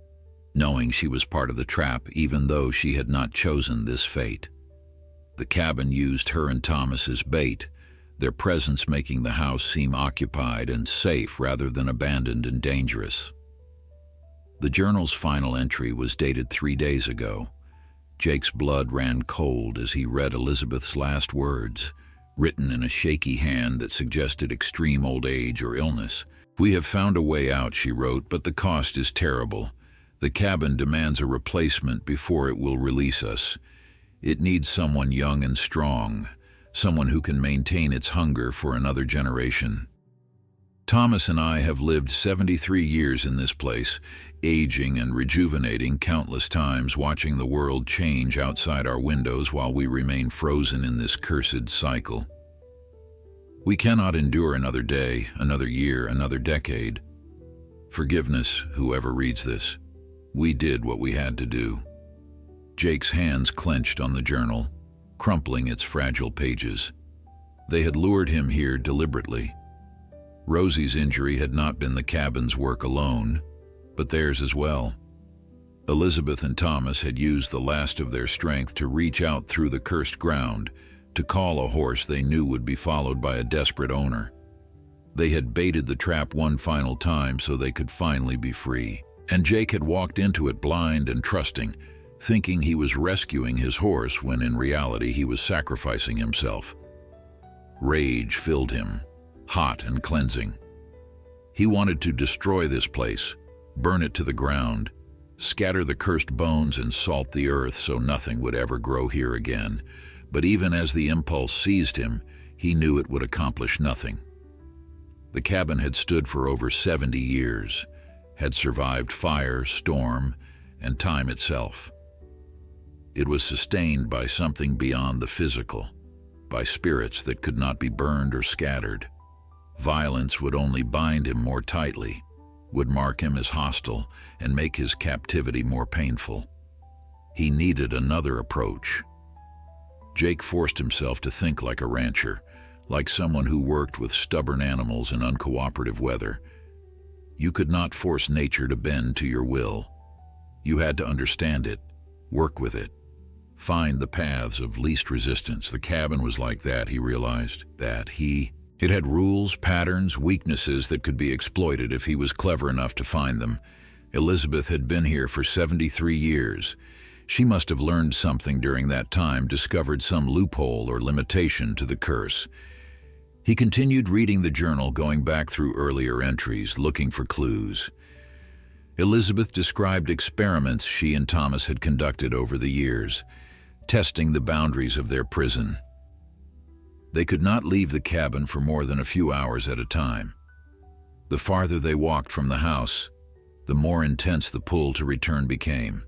knowing she was part of the trap even though she had not chosen this fate. The cabin used her and Thomas as bait, their presence making the house seem occupied and safe rather than abandoned and dangerous. The journal's final entry was dated 3 days ago. Jake's blood ran cold as he read Elizabeth's last words, written in a shaky hand that suggested extreme old age or illness. "We have found a way out," she wrote, "but the cost is terrible. The cabin demands a replacement before it will release us. It needs someone young and strong, someone who can maintain its hunger for another generation. Thomas and I have lived 73 years in this place, aging and rejuvenating countless times, watching the world change outside our windows while we remain frozen in this cursed cycle. We cannot endure another day, another year, another decade. Forgiveness, whoever reads this. We did what we had to do." Jake's hands clenched on the journal, crumpling its fragile pages. They had lured him here deliberately. Rosie's injury had not been the cabin's work alone, but theirs as well. Elizabeth and Thomas had used the last of their strength to reach out through the cursed ground, to call a horse they knew would be followed by a desperate owner. They had baited the trap one final time so they could finally be free. And Jake had walked into it blind and trusting, thinking he was rescuing his horse when in reality he was sacrificing himself. Rage filled him, hot and cleansing. He wanted to destroy this place, burn it to the ground, scatter the cursed bones and salt the earth so nothing would ever grow here again. But even as the impulse seized him, he knew it would accomplish nothing. The cabin had stood for over 70 years, had survived fire, storm, and time itself. It was sustained by something beyond the physical, by spirits that could not be burned or scattered. Violence would only bind him more tightly, would mark him as hostile, and make his captivity more painful. He needed another approach. Jake forced himself to think like a rancher, like someone who worked with stubborn animals in uncooperative weather. You could not force nature to bend to your will. You had to understand it, work with it, find the paths of least resistance. The cabin was like that, he realized. It had rules, patterns, weaknesses that could be exploited if he was clever enough to find them. Elizabeth had been here for 73 years. She must have learned something during that time, discovered some loophole or limitation to the curse. He continued reading the journal, going back through earlier entries, looking for clues. Elizabeth described experiments she and Thomas had conducted over the years, testing the boundaries of their prison. They could not leave the cabin for more than a few hours at a time. The farther they walked from the house, the more intense the pull to return became.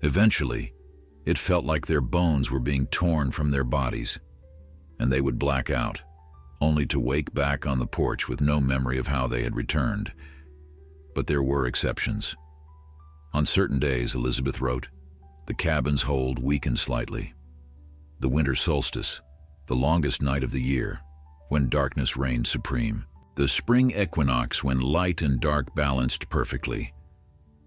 Eventually, it felt like their bones were being torn from their bodies, and they would black out, only to wake back on the porch with no memory of how they had returned. But there were exceptions. On certain days, Elizabeth wrote, the cabin's hold weakened slightly. The winter solstice, the longest night of the year, when darkness reigned supreme. The spring equinox, when light and dark balanced perfectly.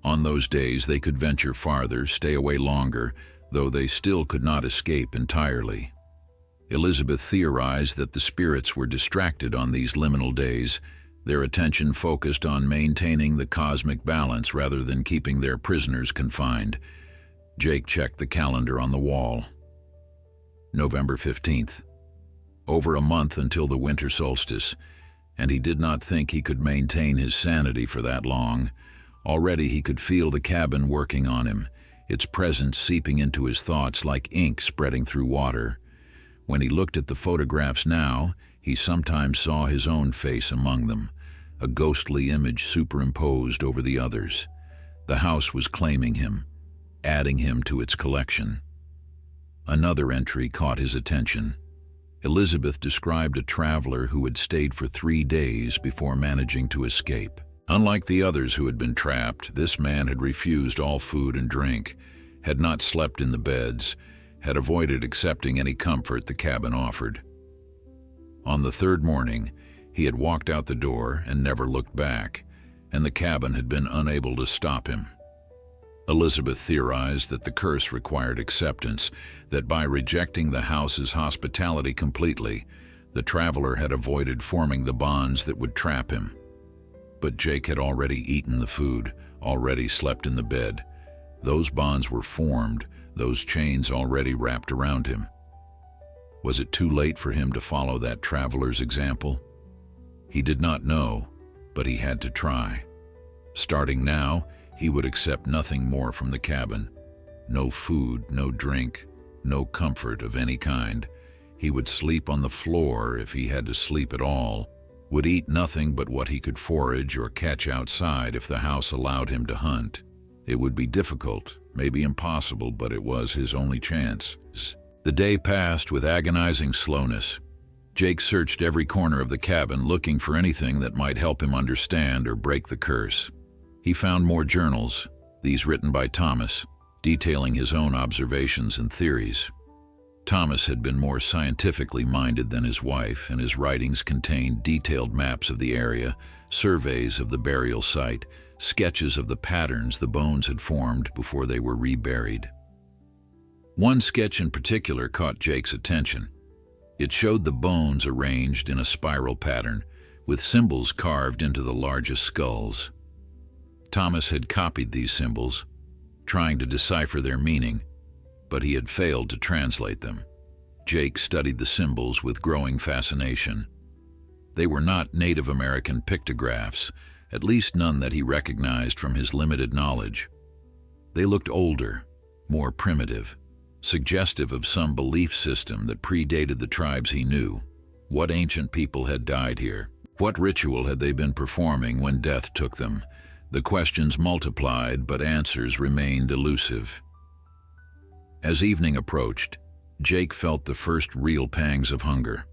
On those days they could venture farther, stay away longer, though they still could not escape entirely. Elizabeth theorized that the spirits were distracted on these liminal days, their attention focused on maintaining the cosmic balance rather than keeping their prisoners confined. Jake checked the calendar on the wall. November 15th. Over a month until the winter solstice, and he did not think he could maintain his sanity for that long. Already he could feel the cabin working on him, its presence seeping into his thoughts like ink spreading through water. When he looked at the photographs now, he sometimes saw his own face among them, a ghostly image superimposed over the others. The house was claiming him, adding him to its collection. Another entry caught his attention. Elizabeth described a traveler who had stayed for 3 days before managing to escape. Unlike the others who had been trapped, this man had refused all food and drink, had not slept in the beds, had avoided accepting any comfort the cabin offered. On the 3rd morning, he had walked out the door and never looked back, and the cabin had been unable to stop him. Elizabeth theorized that the curse required acceptance, that by rejecting the house's hospitality completely, the traveler had avoided forming the bonds that would trap him. But Jake had already eaten the food, already slept in the bed. Those bonds were formed, those chains already wrapped around him. Was it too late for him to follow that traveler's example? He did not know, but he had to try. Starting now, he would accept nothing more from the cabin. No food, no drink, no comfort of any kind. He would sleep on the floor if he had to sleep at all, would eat nothing but what he could forage or catch outside if the house allowed him to hunt. It would be difficult, maybe impossible, but it was his only chance. The day passed with agonizing slowness. Jake searched every corner of the cabin, looking for anything that might help him understand or break the curse. He found more journals, these written by Thomas, detailing his own observations and theories. Thomas had been more scientifically minded than his wife, and his writings contained detailed maps of the area, surveys of the burial site, sketches of the patterns the bones had formed before they were reburied. One sketch in particular caught Jake's attention. It showed the bones arranged in a spiral pattern, with symbols carved into the largest skulls. Thomas had copied these symbols, trying to decipher their meaning, but he had failed to translate them. Jake studied the symbols with growing fascination. They were not Native American pictographs, at least none that he recognized from his limited knowledge. They looked older, more primitive, suggestive of some belief system that predated the tribes he knew. What ancient people had died here? What ritual had they been performing when death took them? The questions multiplied, but answers remained elusive. As evening approached, Jake felt the first real pangs of hunger.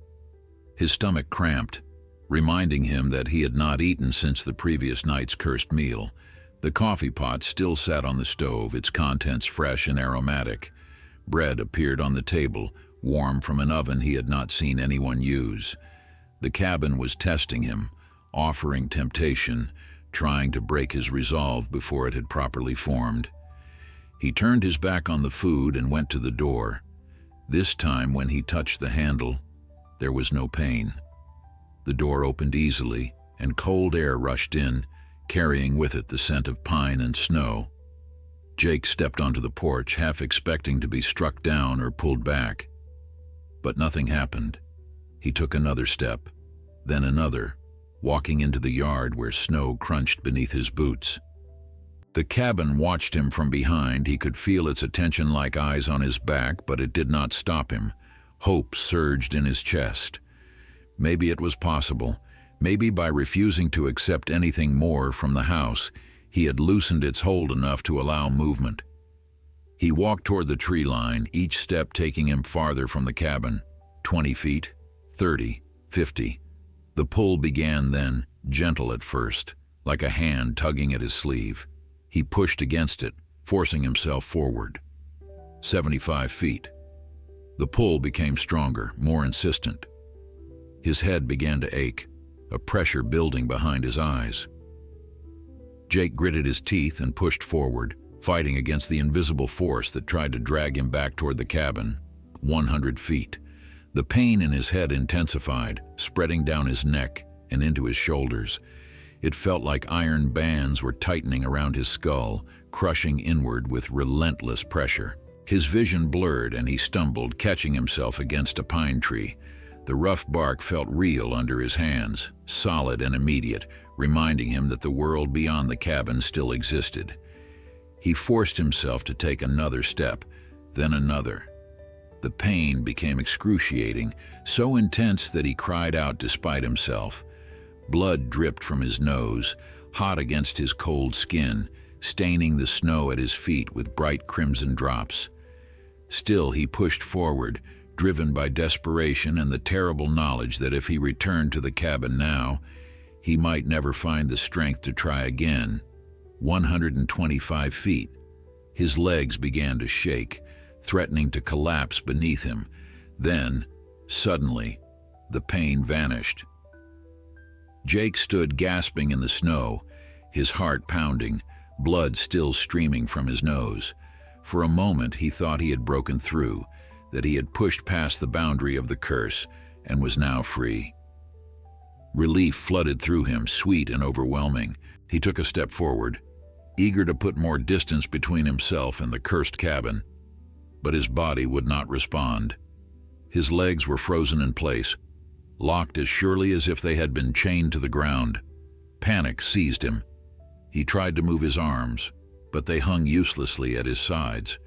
His stomach cramped, reminding him that he had not eaten since the previous night's cursed meal. The coffee pot still sat on the stove, its contents fresh and aromatic. Bread appeared on the table, warm from an oven he had not seen anyone use. The cabin was testing him, offering temptation, trying to break his resolve before it had properly formed. He turned his back on the food and went to the door. This time, when he touched the handle, there was no pain. The door opened easily, and cold air rushed in, carrying with it the scent of pine and snow. Jake stepped onto the porch, half expecting to be struck down or pulled back. But nothing happened. He took another step, then another, walking into the yard where snow crunched beneath his boots. The cabin watched him from behind. He could feel its attention-like eyes on his back, but it did not stop him. Hope surged in his chest. Maybe it was possible. Maybe by refusing to accept anything more from the house, he had loosened its hold enough to allow movement. He walked toward the tree line, each step taking him farther from the cabin. 20 feet, 30, 50. The pull began then, gentle at first, like a hand tugging at his sleeve. He pushed against it, forcing himself forward. 75 feet. The pull became stronger, more insistent. His head began to ache, a pressure building behind his eyes. Jake gritted his teeth and pushed forward, fighting against the invisible force that tried to drag him back toward the cabin. 100 feet. The pain in his head intensified, spreading down his neck and into his shoulders. It felt like iron bands were tightening around his skull, crushing inward with relentless pressure. His vision blurred and he stumbled, catching himself against a pine tree. The rough bark felt real under his hands, solid and immediate, reminding him that the world beyond the cabin still existed. He forced himself to take another step, then another. The pain became excruciating, so intense that he cried out despite himself. Blood dripped from his nose, hot against his cold skin, staining the snow at his feet with bright crimson drops. Still, he pushed forward, driven by desperation and the terrible knowledge that if he returned to the cabin now, he might never find the strength to try again. 125 feet. His legs began to shake, threatening to collapse beneath him. Then, suddenly, the pain vanished. Jake stood gasping in the snow, his heart pounding, blood still streaming from his nose. For a moment, he thought he had broken through, that he had pushed past the boundary of the curse and was now free. Relief flooded through him, sweet and overwhelming. He took a step forward, eager to put more distance between himself and the cursed cabin. But his body would not respond. His legs were frozen in place, locked as surely as if they had been chained to the ground. Panic seized him. He tried to move his arms, but they hung uselessly at his sides.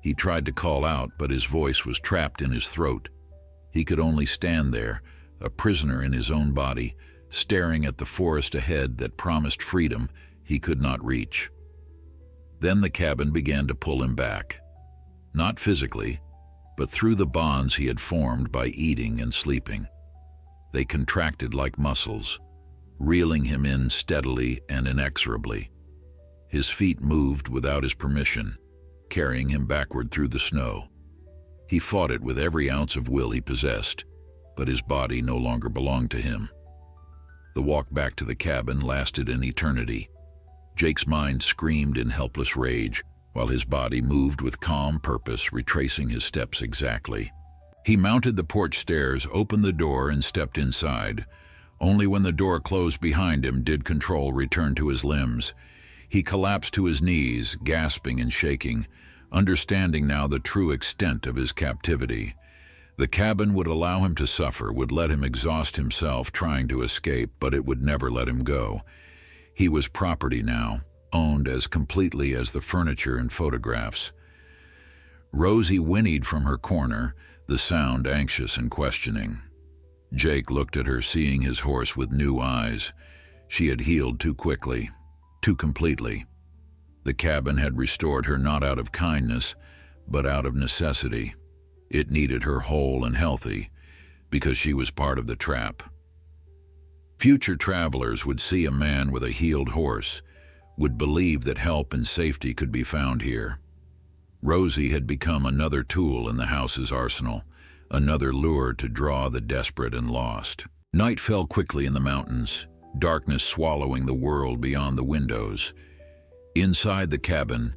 He tried to call out, but his voice was trapped in his throat. He could only stand there, a prisoner in his own body, staring at the forest ahead that promised freedom he could not reach. Then the cabin began to pull him back. Not physically, but through the bonds he had formed by eating and sleeping. They contracted like muscles, reeling him in steadily and inexorably. His feet moved without his permission, carrying him backward through the snow. He fought it with every ounce of will he possessed, but his body no longer belonged to him. The walk back to the cabin lasted an eternity. Jake's mind screamed in helpless rage, while his body moved with calm purpose, retracing his steps exactly. He mounted the porch stairs, opened the door, and stepped inside. Only when the door closed behind him did control return to his limbs. He collapsed to his knees, gasping and shaking, understanding now the true extent of his captivity. The cabin would allow him to suffer, would let him exhaust himself trying to escape, but it would never let him go. He was property now, owned as completely as the furniture and photographs. Rosie whinnied from her corner, the sound anxious and questioning. Jake looked at her, seeing his horse with new eyes. She had healed too quickly, too completely. The cabin had restored her not out of kindness, but out of necessity. It needed her whole and healthy, because she was part of the trap. Future travelers would see a man with a healed horse, would believe that help and safety could be found here. Rosie had become another tool in the house's arsenal, another lure to draw the desperate and lost. Night fell quickly in the mountains, darkness swallowing the world beyond the windows. Inside the cabin,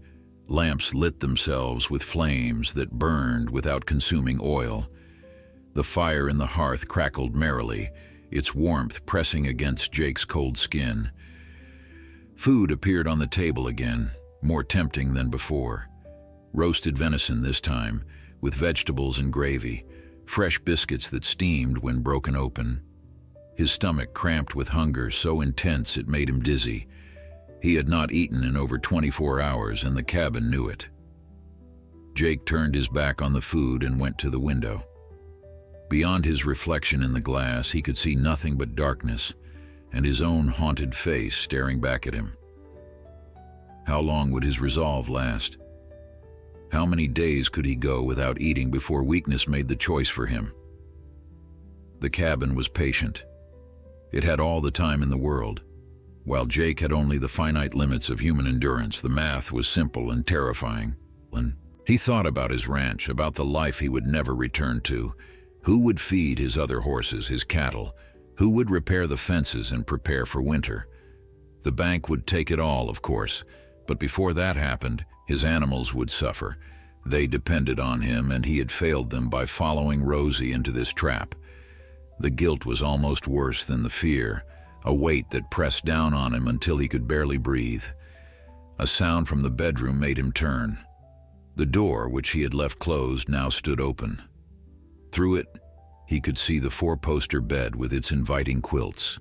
lamps lit themselves with flames that burned without consuming oil. The fire in the hearth crackled merrily, its warmth pressing against Jake's cold skin. Food appeared on the table again, more tempting than before. Roasted venison this time, with vegetables and gravy, fresh biscuits that steamed when broken open. His stomach cramped with hunger so intense it made him dizzy. He had not eaten in over 24 hours, and the cabin knew it. Jake turned his back on the food and went to the window. Beyond his reflection in the glass, he could see nothing but darkness, and his own haunted face staring back at him. How long would his resolve last? How many days could he go without eating before weakness made the choice for him? The cabin was patient. It had all the time in the world. While Jake had only the finite limits of human endurance, the math was simple and terrifying. He thought about his ranch, about the life he would never return to. Who would feed his other horses, his cattle? Who would repair the fences and prepare for winter? The bank would take it all, of course, but before that happened, his animals would suffer. They depended on him, and he had failed them by following Rosie into this trap. The guilt was almost worse than the fear, a weight that pressed down on him until he could barely breathe. A sound from the bedroom made him turn. The door, which he had left closed, now stood open. Through it, he could see the four-poster bed with its inviting quilts.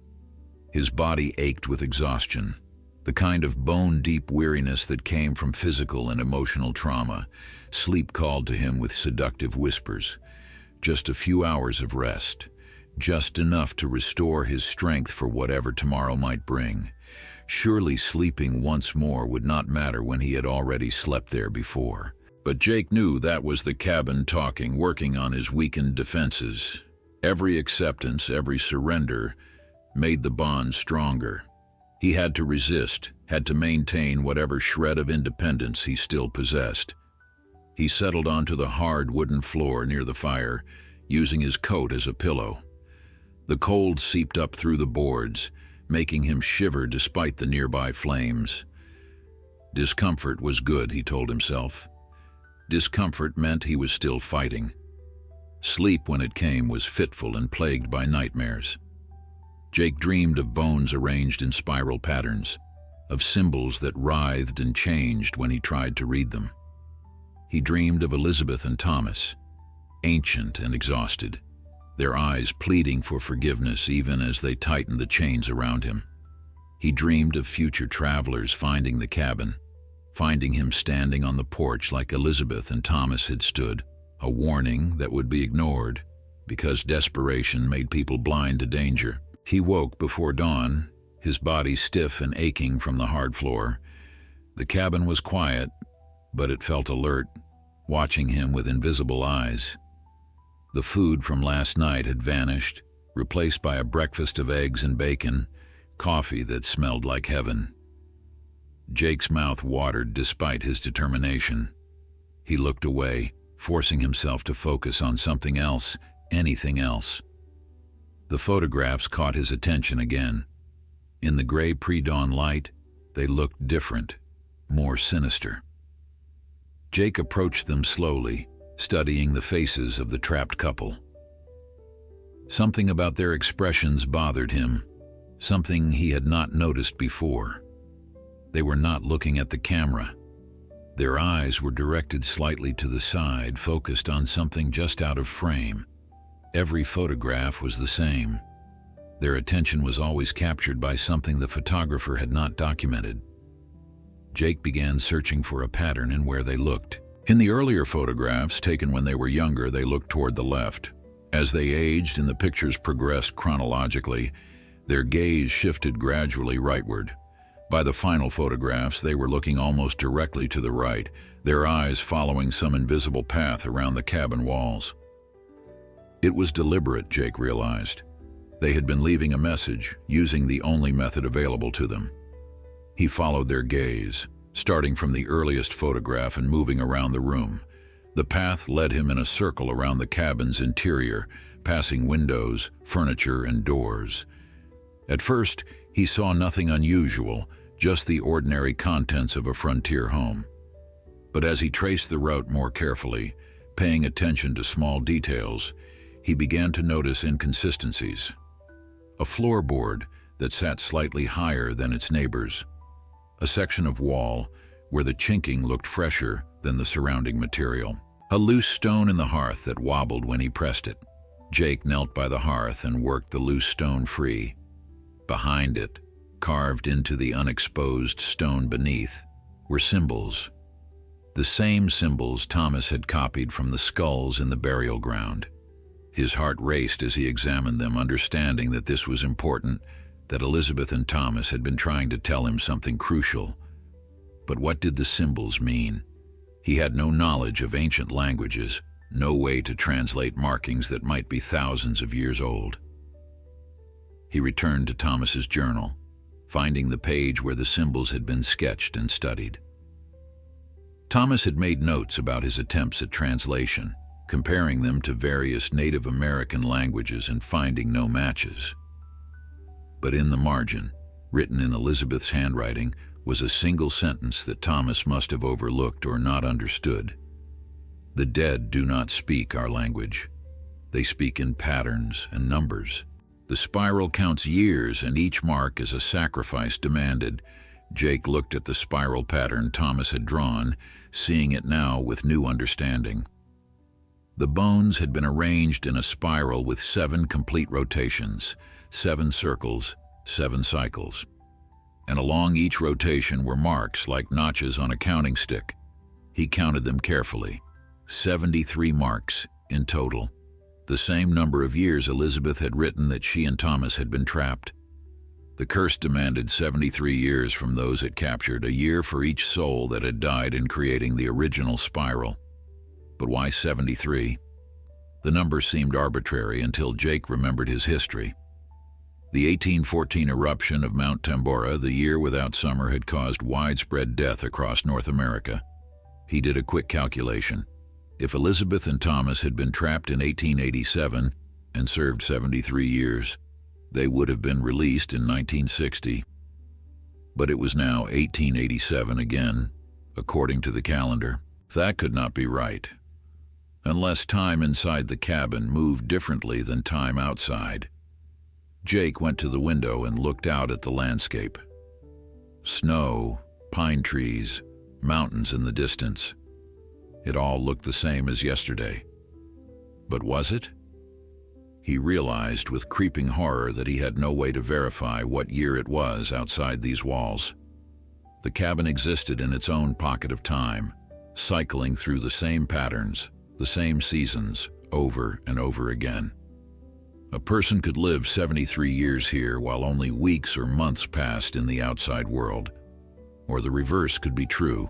His body ached with exhaustion, the kind of bone-deep weariness that came from physical and emotional trauma. Sleep called to him with seductive whispers. Just a few hours of rest, just enough to restore his strength for whatever tomorrow might bring. Surely sleeping once more would not matter when he had already slept there before. But Jake knew that was the cabin talking, working on his weakened defenses. Every acceptance, every surrender made the bond stronger. He had to resist, had to maintain whatever shred of independence he still possessed. He settled onto the hard wooden floor near the fire, using his coat as a pillow. The cold seeped up through the boards, making him shiver despite the nearby flames. Discomfort was good, he told himself. Discomfort meant he was still fighting. Sleep, when it came, was fitful and plagued by nightmares. Jake dreamed of bones arranged in spiral patterns, of symbols that writhed and changed when he tried to read them. He dreamed of Elizabeth and Thomas, ancient and exhausted, their eyes pleading for forgiveness even as they tightened the chains around him. He dreamed of future travelers finding the cabin, finding him standing on the porch like Elizabeth and Thomas had stood, a warning that would be ignored because desperation made people blind to danger. He woke before dawn, his body stiff and aching from the hard floor. The cabin was quiet, but it felt alert, watching him with invisible eyes. The food from last night had vanished, replaced by a breakfast of eggs and bacon, coffee that smelled like heaven. Jake's mouth watered despite his determination. He looked away, forcing himself to focus on something else, anything else. The photographs caught his attention again. In the gray pre-dawn light, they looked different, more sinister. Jake approached them slowly, studying the faces of the trapped couple. Something about their expressions bothered him, something he had not noticed before. They were not looking at the camera. Their eyes were directed slightly to the side, focused on something just out of frame. Every photograph was the same. Their attention was always captured by something the photographer had not documented. Jake began searching for a pattern in where they looked. In the earlier photographs, taken when they were younger, they looked toward the left. As they aged and the pictures progressed chronologically, their gaze shifted gradually rightward. By the final photographs, they were looking almost directly to the right, their eyes following some invisible path around the cabin walls. It was deliberate, Jake realized. They had been leaving a message, using the only method available to them. He followed their gaze, starting from the earliest photograph and moving around the room. The path led him in a circle around the cabin's interior, passing windows, furniture, and doors. At first, he saw nothing unusual, just the ordinary contents of a frontier home. But as he traced the route more carefully, paying attention to small details, he began to notice inconsistencies. A floorboard that sat slightly higher than its neighbors. A section of wall where the chinking looked fresher than the surrounding material. A loose stone in the hearth that wobbled when he pressed it. Jake knelt by the hearth and worked the loose stone free. Behind it, carved into the unexposed stone beneath, were symbols. The same symbols Thomas had copied from the skulls in the burial ground. His heart raced as he examined them, understanding that this was important, that Elizabeth and Thomas had been trying to tell him something crucial. But what did the symbols mean? He had no knowledge of ancient languages, no way to translate markings that might be thousands of years old. He returned to Thomas's journal, finding the page where the symbols had been sketched and studied. Thomas had made notes about his attempts at translation, comparing them to various Native American languages and finding no matches. But in the margin, written in Elizabeth's handwriting, was a single sentence that Thomas must have overlooked or not understood. The dead do not speak our language. They speak in patterns and numbers. The spiral counts years, and each mark is a sacrifice demanded. Jake looked at the spiral pattern Thomas had drawn, seeing it now with new understanding. The bones had been arranged in a spiral with 7 complete rotations, 7 circles, 7 cycles. And along each rotation were marks like notches on a counting stick. He counted them carefully. 73 marks in total. The same number of years Elizabeth had written that she and Thomas had been trapped. The curse demanded 73 years from those it captured, a year for each soul that had died in creating the original spiral. But why 73? The number seemed arbitrary until Jake remembered his history. The 1814 eruption of Mount Tambora, the year without summer, had caused widespread death across North America. He did a quick calculation. If Elizabeth and Thomas had been trapped in 1887 and served 73 years, they would have been released in 1960. But it was now 1887 again, according to the calendar. That could not be right, unless time inside the cabin moved differently than time outside. Jake went to the window and looked out at the landscape. Snow, pine trees, mountains in the distance. It all looked the same as yesterday. But was it? He realized with creeping horror that he had no way to verify what year it was outside these walls. The cabin existed in its own pocket of time, cycling through the same patterns, the same seasons, over and over again. A person could live 73 years here while only weeks or months passed in the outside world. Or the reverse could be true.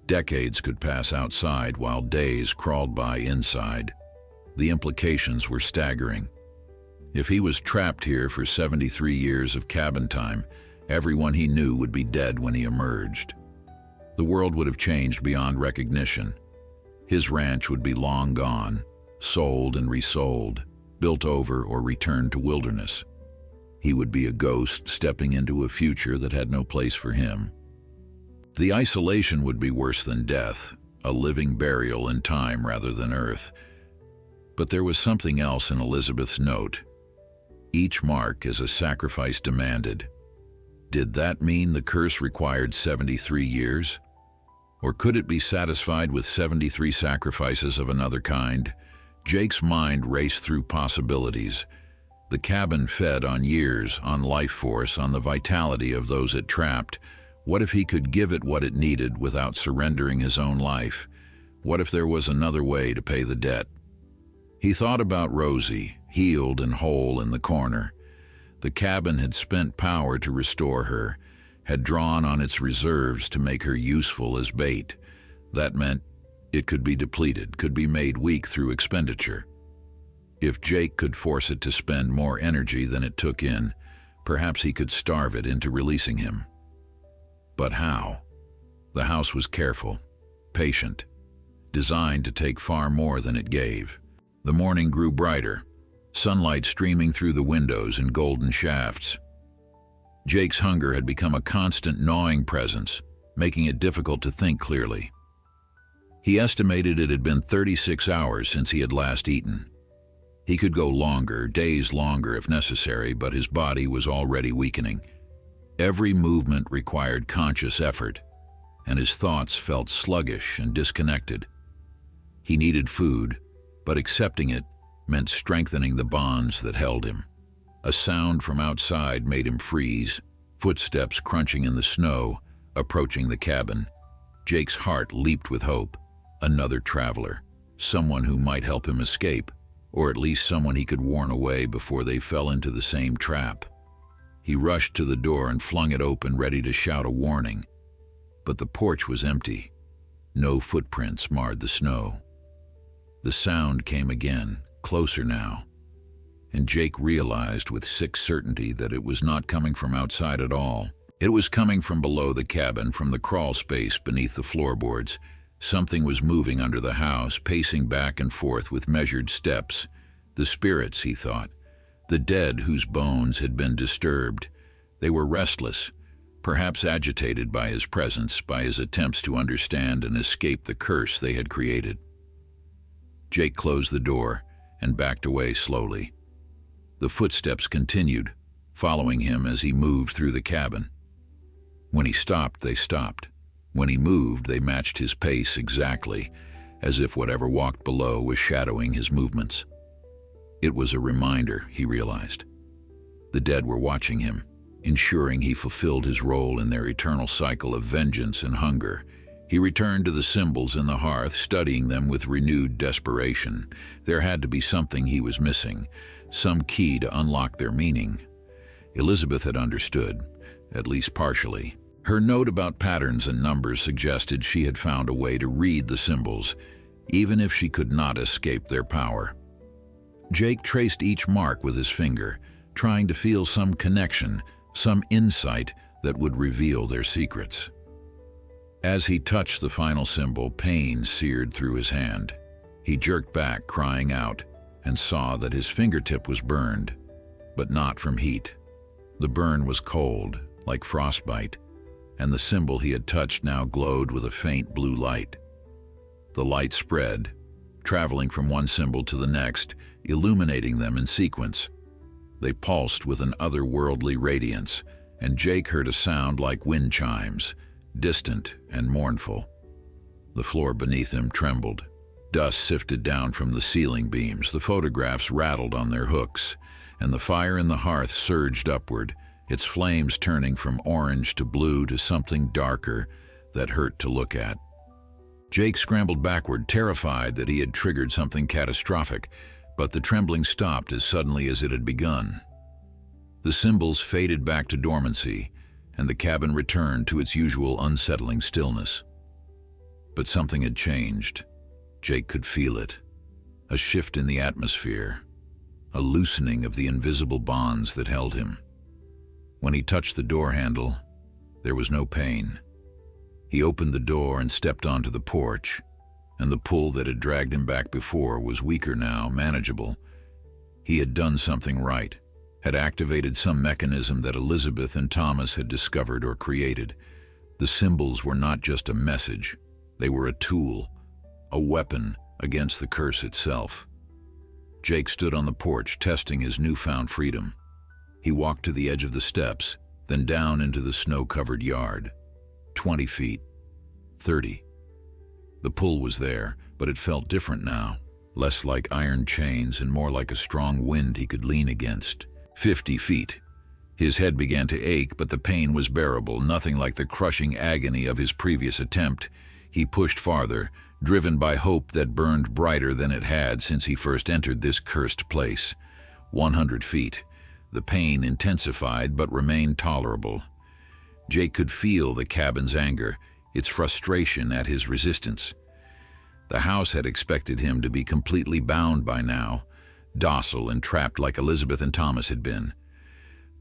Decades could pass outside while days crawled by inside. The implications were staggering. If he was trapped here for 73 years of cabin time, everyone he knew would be dead when he emerged. The world would have changed beyond recognition. His ranch would be long gone, sold and resold, built over or returned to wilderness. He would be a ghost stepping into a future that had no place for him. The isolation would be worse than death, a living burial in time rather than earth. But there was something else in Elizabeth's note. Each mark is a sacrifice demanded. Did that mean the curse required 73 years? Or could it be satisfied with 73 sacrifices of another kind? Jake's mind raced through possibilities. The cabin fed on years, on life force, on the vitality of those it trapped. What if he could give it what it needed without surrendering his own life? What if there was another way to pay the debt? He thought about Rosie, healed and whole in the corner. The cabin had spent power to restore her, had drawn on its reserves to make her useful as bait. That meant it could be depleted, could be made weak through expenditure. If Jake could force it to spend more energy than it took in, perhaps he could starve it into releasing him. But how? The house was careful, patient, designed to take far more than it gave. The morning grew brighter, sunlight streaming through the windows in golden shafts. Jake's hunger had become a constant gnawing presence, making it difficult to think clearly. He estimated it had been 36 hours since he had last eaten. He could go longer, days longer if necessary, but his body was already weakening. Every movement required conscious effort, and his thoughts felt sluggish and disconnected. He needed food, but accepting it meant strengthening the bonds that held him. A sound from outside made him freeze, footsteps crunching in the snow, approaching the cabin. Jake's heart leaped with hope. Another traveler, someone who might help him escape, or at least someone he could warn away before they fell into the same trap. He rushed to the door and flung it open, ready to shout a warning. But the porch was empty. No footprints marred the snow. The sound came again, closer now, and Jake realized with sick certainty that it was not coming from outside at all. It was coming from below the cabin, from the crawl space beneath the floorboards. Something was moving under the house, pacing back and forth with measured steps. The spirits, he thought, the dead whose bones had been disturbed. They were restless, perhaps agitated by his presence, by his attempts to understand and escape the curse they had created. Jake closed the door and backed away slowly. The footsteps continued, following him as he moved through the cabin. When he stopped, they stopped. When he moved, they matched his pace exactly, as if whatever walked below was shadowing his movements. It was a reminder, he realized. The dead were watching him, ensuring he fulfilled his role in their eternal cycle of vengeance and hunger. He returned to the symbols in the hearth, studying them with renewed desperation. There had to be something he was missing, some key to unlock their meaning. Elizabeth had understood, at least partially. Her note about patterns and numbers suggested she had found a way to read the symbols, even if she could not escape their power. Jake traced each mark with his finger, trying to feel some connection, some insight that would reveal their secrets. As he touched the final symbol, pain seared through his hand. He jerked back, crying out, and saw that his fingertip was burned, but not from heat. The burn was cold, like frostbite, and the symbol he had touched now glowed with a faint blue light. The light spread, traveling from one symbol to the next, illuminating them in sequence. They pulsed with an otherworldly radiance, and Jake heard a sound like wind chimes, distant and mournful. The floor beneath him trembled. Dust sifted down from the ceiling beams, the photographs rattled on their hooks, and the fire in the hearth surged upward, its flames turning from orange to blue to something darker that hurt to look at. Jake scrambled backward, terrified that he had triggered something catastrophic, but the trembling stopped as suddenly as it had begun. The symbols faded back to dormancy, and the cabin returned to its usual unsettling stillness. But something had changed. Jake could feel it. A shift in the atmosphere, a loosening of the invisible bonds that held him. When he touched the door handle, there was no pain. He opened the door and stepped onto the porch, and the pull that had dragged him back before was weaker now, manageable. He had done something right, had activated some mechanism that Elizabeth and Thomas had discovered or created. The symbols were not just a message, they were a tool, a weapon against the curse itself. Jake stood on the porch, testing his newfound freedom. He walked to the edge of the steps, then down into the snow-covered yard. 20 feet, 30. The pull was there, but it felt different now, less like iron chains and more like a strong wind he could lean against. 50 feet. His head began to ache, but the pain was bearable, nothing like the crushing agony of his previous attempt. He pushed farther, driven by hope that burned brighter than it had since he first entered this cursed place. 100 feet. The pain intensified but remained tolerable. Jake could feel the cabin's anger, its frustration at his resistance. The house had expected him to be completely bound by now, docile and trapped like Elizabeth and Thomas had been.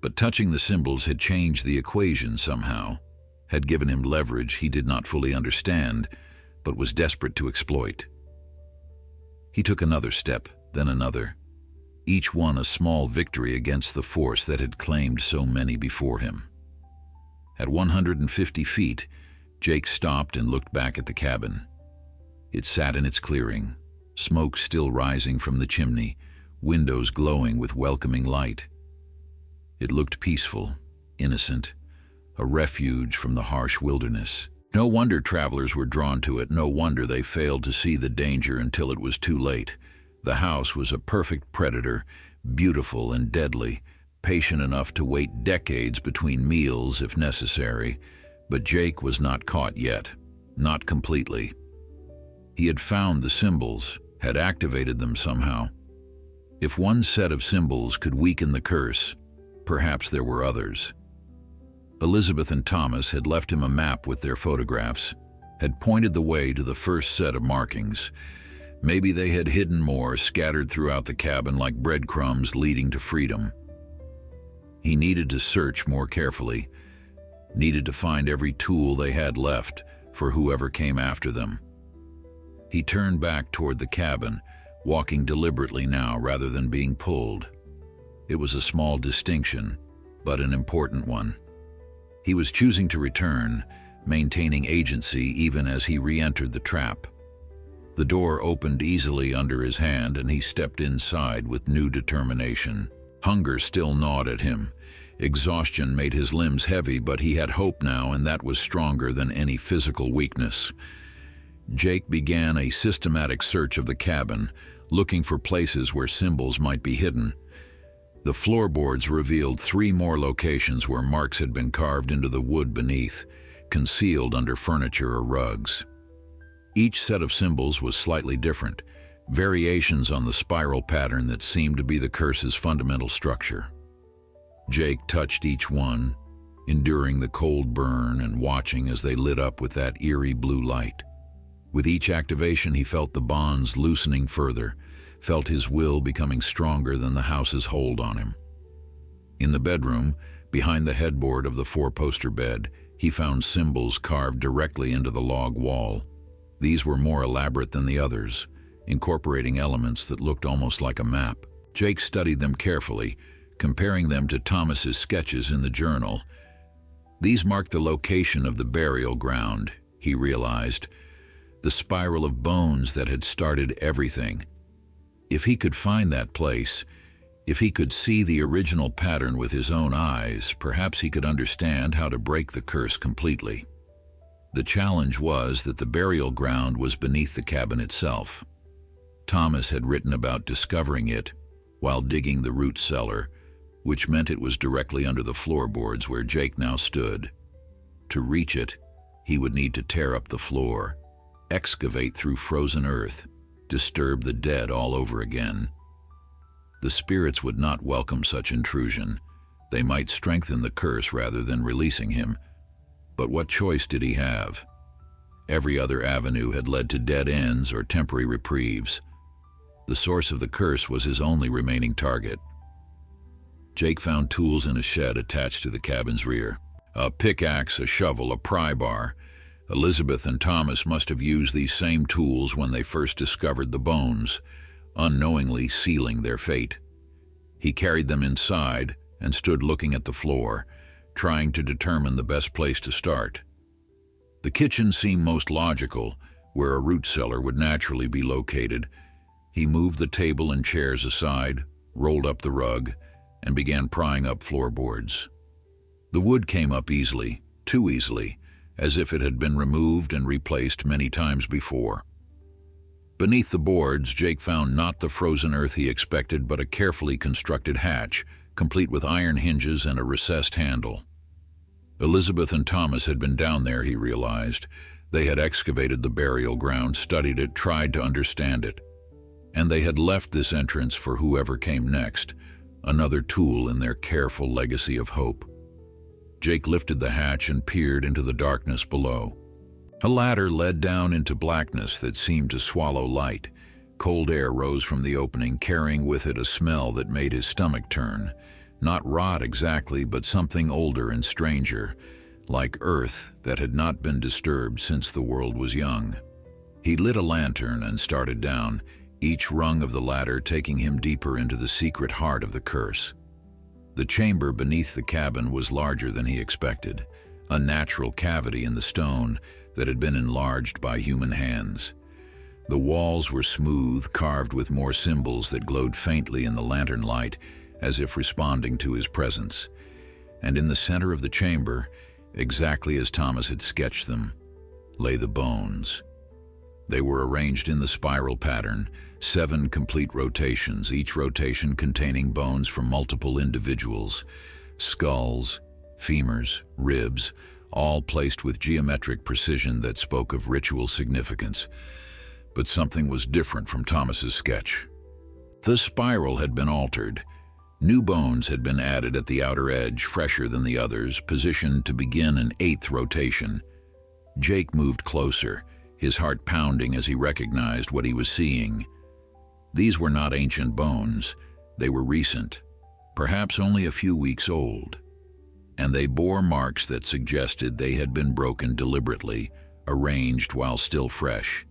But touching the symbols had changed the equation somehow, had given him leverage he did not fully understand, but was desperate to exploit. He took another step, then another, each one a small victory against the force that had claimed so many before him. At 150 feet, Jake stopped and looked back at the cabin. It sat in its clearing, smoke still rising from the chimney, windows glowing with welcoming light. It looked peaceful, innocent, a refuge from the harsh wilderness. No wonder travelers were drawn to it. No wonder they failed to see the danger until it was too late. The house was a perfect predator, beautiful and deadly, patient enough to wait decades between meals if necessary. But Jake was not caught yet, not completely. He had found the symbols, had activated them somehow. If one set of symbols could weaken the curse, perhaps there were others. Elizabeth and Thomas had left him a map with their photographs, had pointed the way to the first set of markings. Maybe they had hidden more, scattered throughout the cabin like breadcrumbs leading to freedom. He needed to search more carefully, needed to find every tool they had left for whoever came after them. He turned back toward the cabin, walking deliberately now rather than being pulled. It was a small distinction, but an important one. He was choosing to return, maintaining agency even as he re-entered the trap. The door opened easily under his hand and he stepped inside with new determination. Hunger still gnawed at him. Exhaustion made his limbs heavy, but he had hope now, and that was stronger than any physical weakness. Jake began a systematic search of the cabin, looking for places where symbols might be hidden. The floorboards revealed 3 more locations where marks had been carved into the wood beneath, concealed under furniture or rugs. Each set of symbols was slightly different, variations on the spiral pattern that seemed to be the curse's fundamental structure. Jake touched each one, enduring the cold burn and watching as they lit up with that eerie blue light. With each activation, he felt the bonds loosening further, felt his will becoming stronger than the house's hold on him. In the bedroom, behind the headboard of the 4-poster bed, he found symbols carved directly into the log wall. These were more elaborate than the others, incorporating elements that looked almost like a map. Jake studied them carefully, comparing them to Thomas's sketches in the journal. These marked the location of the burial ground, he realized, the spiral of bones that had started everything. If he could find that place, if he could see the original pattern with his own eyes, perhaps he could understand how to break the curse completely. The challenge was that the burial ground was beneath the cabin itself. Thomas had written about discovering it while digging the root cellar, which meant it was directly under the floorboards where Jake now stood. To reach it, he would need to tear up the floor, excavate through frozen earth, disturb the dead all over again. The spirits would not welcome such intrusion. They might strengthen the curse rather than releasing him. But what choice did he have? Every other avenue had led to dead ends or temporary reprieves. The source of the curse was his only remaining target. Jake found tools in a shed attached to the cabin's rear. A pickaxe, a shovel, a pry bar. Elizabeth and Thomas must have used these same tools when they first discovered the bones, unknowingly sealing their fate. He carried them inside and stood looking at the floor, trying to determine the best place to start. The kitchen seemed most logical, where a root cellar would naturally be located. He moved the table and chairs aside, rolled up the rug, and began prying up floorboards. The wood came up easily, too easily, as if it had been removed and replaced many times before. Beneath the boards, Jake found not the frozen earth he expected, but a carefully constructed hatch, complete with iron hinges and a recessed handle. Elizabeth and Thomas had been down there, he realized. They had excavated the burial ground, studied it, tried to understand it. And they had left this entrance for whoever came next, another tool in their careful legacy of hope. Jake lifted the hatch and peered into the darkness below. A ladder led down into blackness that seemed to swallow light. Cold air rose from the opening, carrying with it a smell that made his stomach turn. Not rot exactly, but something older and stranger, like earth that had not been disturbed since the world was young. He lit a lantern and started down, each rung of the ladder taking him deeper into the secret heart of the curse. The chamber beneath the cabin was larger than he expected, a natural cavity in the stone that had been enlarged by human hands. The walls were smooth, carved with more symbols that glowed faintly in the lantern light, as if responding to his presence. And in the center of the chamber, exactly as Thomas had sketched them, lay the bones. They were arranged in the spiral pattern, 7 complete rotations, each rotation containing bones from multiple individuals, skulls, femurs, ribs, all placed with geometric precision that spoke of ritual significance. But something was different from Thomas's sketch. The spiral had been altered. New bones had been added at the outer edge, fresher than the others, positioned to begin an 8th rotation. Jake moved closer, his heart pounding as he recognized what he was seeing. These were not ancient bones. They were recent, perhaps only a few weeks old. And they bore marks that suggested they had been broken deliberately, arranged while still fresh.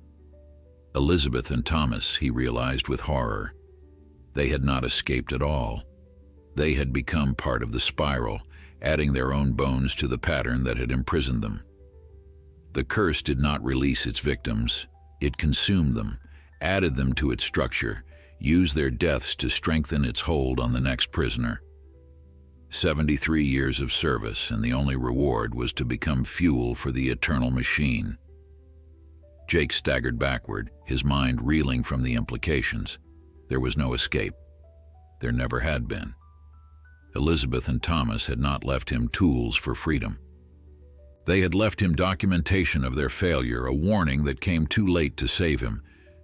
Elizabeth and Thomas, he realized with horror. They had not escaped at all. They had become part of the spiral, adding their own bones to the pattern that had imprisoned them. The curse did not release its victims. It consumed them, added them to its structure, used their deaths to strengthen its hold on the next prisoner. 73 years of service, and the only reward was to become fuel for the eternal machine. Jake staggered backward, his mind reeling from the implications. There was no escape. There never had been. Elizabeth and Thomas had not left him tools for freedom. They had left him documentation of their failure, a warning that came too late to save him.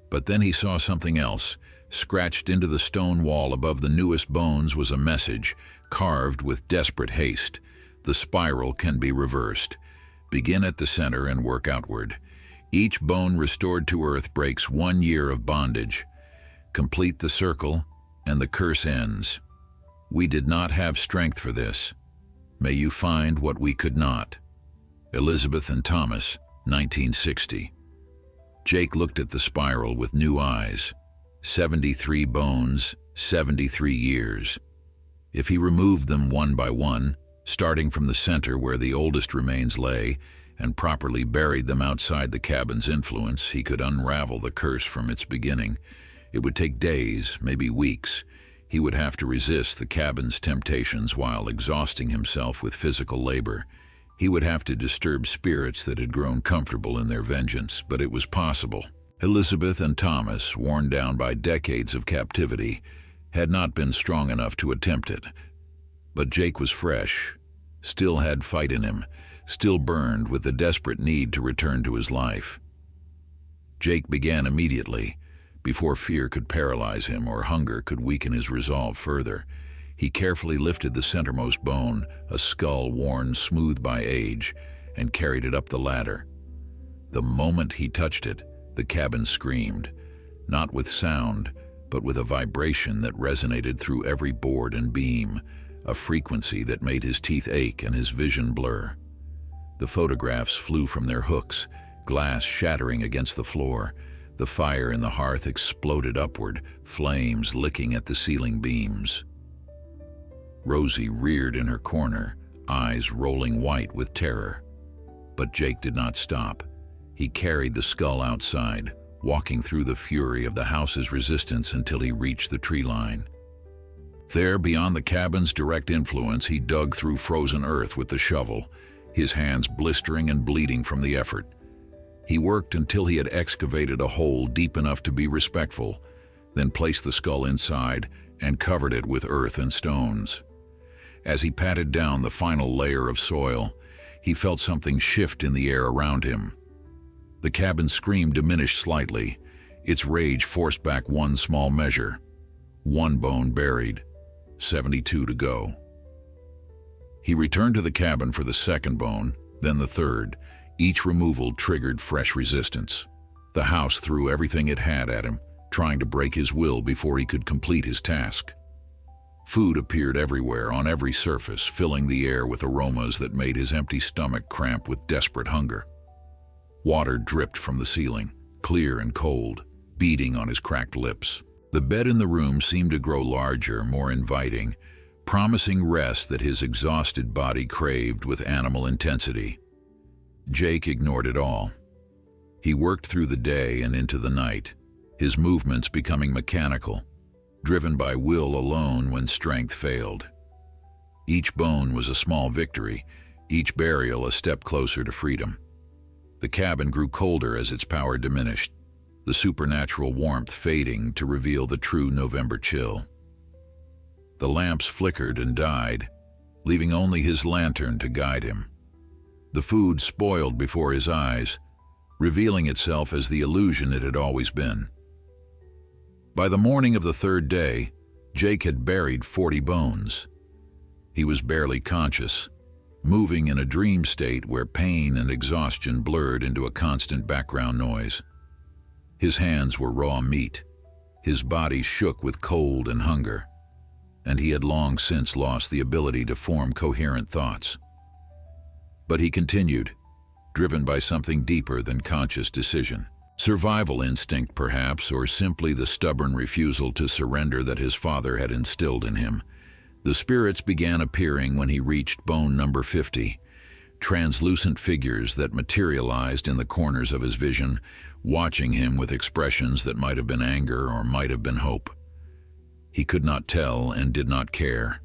But then he saw something else. Scratched into the stone wall above the newest bones was a message, carved with desperate haste. The spiral can be reversed. Begin at the center and work outward. Each bone restored to earth breaks 1 year of bondage. Complete the circle, and the curse ends. We did not have strength for this. May you find what we could not. Elizabeth and Thomas, 1960. Jake looked at the spiral with new eyes. 73 bones, 73 years. If he removed them one by one, starting from the center where the oldest remains lay, and properly buried them outside the cabin's influence, he could unravel the curse from its beginning. It would take days, maybe weeks. He would have to resist the cabin's temptations while exhausting himself with physical labor. He would have to disturb spirits that had grown comfortable in their vengeance, but it was possible. Elizabeth and Thomas, worn down by decades of captivity, had not been strong enough to attempt it. But Jake was fresh, still had fight in him, still burned with the desperate need to return to his life. Jake began immediately, before fear could paralyze him or hunger could weaken his resolve further. He carefully lifted the centermost bone, a skull worn smooth by age, and carried it up the ladder. The moment he touched it, the cabin screamed, not with sound, but with a vibration that resonated through every board and beam, a frequency that made his teeth ache and his vision blur. The photographs flew from their hooks, glass shattering against the floor. The fire in the hearth exploded upward, flames licking at the ceiling beams. Rosie reared in her corner, eyes rolling white with terror. But Jake did not stop. He carried the skull outside, walking through the fury of the house's resistance until he reached the tree line. There, beyond the cabin's direct influence, he dug through frozen earth with the shovel, his hands blistering and bleeding from the effort. He worked until he had excavated a hole deep enough to be respectful, then placed the skull inside and covered it with earth and stones. As he patted down the final layer of soil, he felt something shift in the air around him. The cabin's scream diminished slightly. Its rage forced back one small measure. 1 bone buried, 72 to go. He returned to the cabin for the second bone, then the third. Each removal triggered fresh resistance. The house threw everything it had at him, trying to break his will before he could complete his task. Food appeared everywhere, on every surface, filling the air with aromas that made his empty stomach cramp with desperate hunger. Water dripped from the ceiling, clear and cold, beating on his cracked lips. The bed in the room seemed to grow larger, more inviting, promising rest that his exhausted body craved with animal intensity. Jake ignored it all. He worked through the day and into the night, his movements becoming mechanical, driven by will alone when strength failed. Each bone was a small victory, each burial a step closer to freedom. The cabin grew colder as its power diminished, the supernatural warmth fading to reveal the true November chill. The lamps flickered and died, leaving only his lantern to guide him. The food spoiled before his eyes, revealing itself as the illusion it had always been. By the morning of the third day, Jake had buried 40 bones. He was barely conscious, moving in a dream state where pain and exhaustion blurred into a constant background noise. His hands were raw meat, his body shook with cold and hunger, and he had long since lost the ability to form coherent thoughts. But he continued, driven by something deeper than conscious decision. Survival instinct, perhaps, or simply the stubborn refusal to surrender that his father had instilled in him. The spirits began appearing when he reached bone number 50, translucent figures that materialized in the corners of his vision, watching him with expressions that might have been anger or might have been hope. He could not tell and did not care.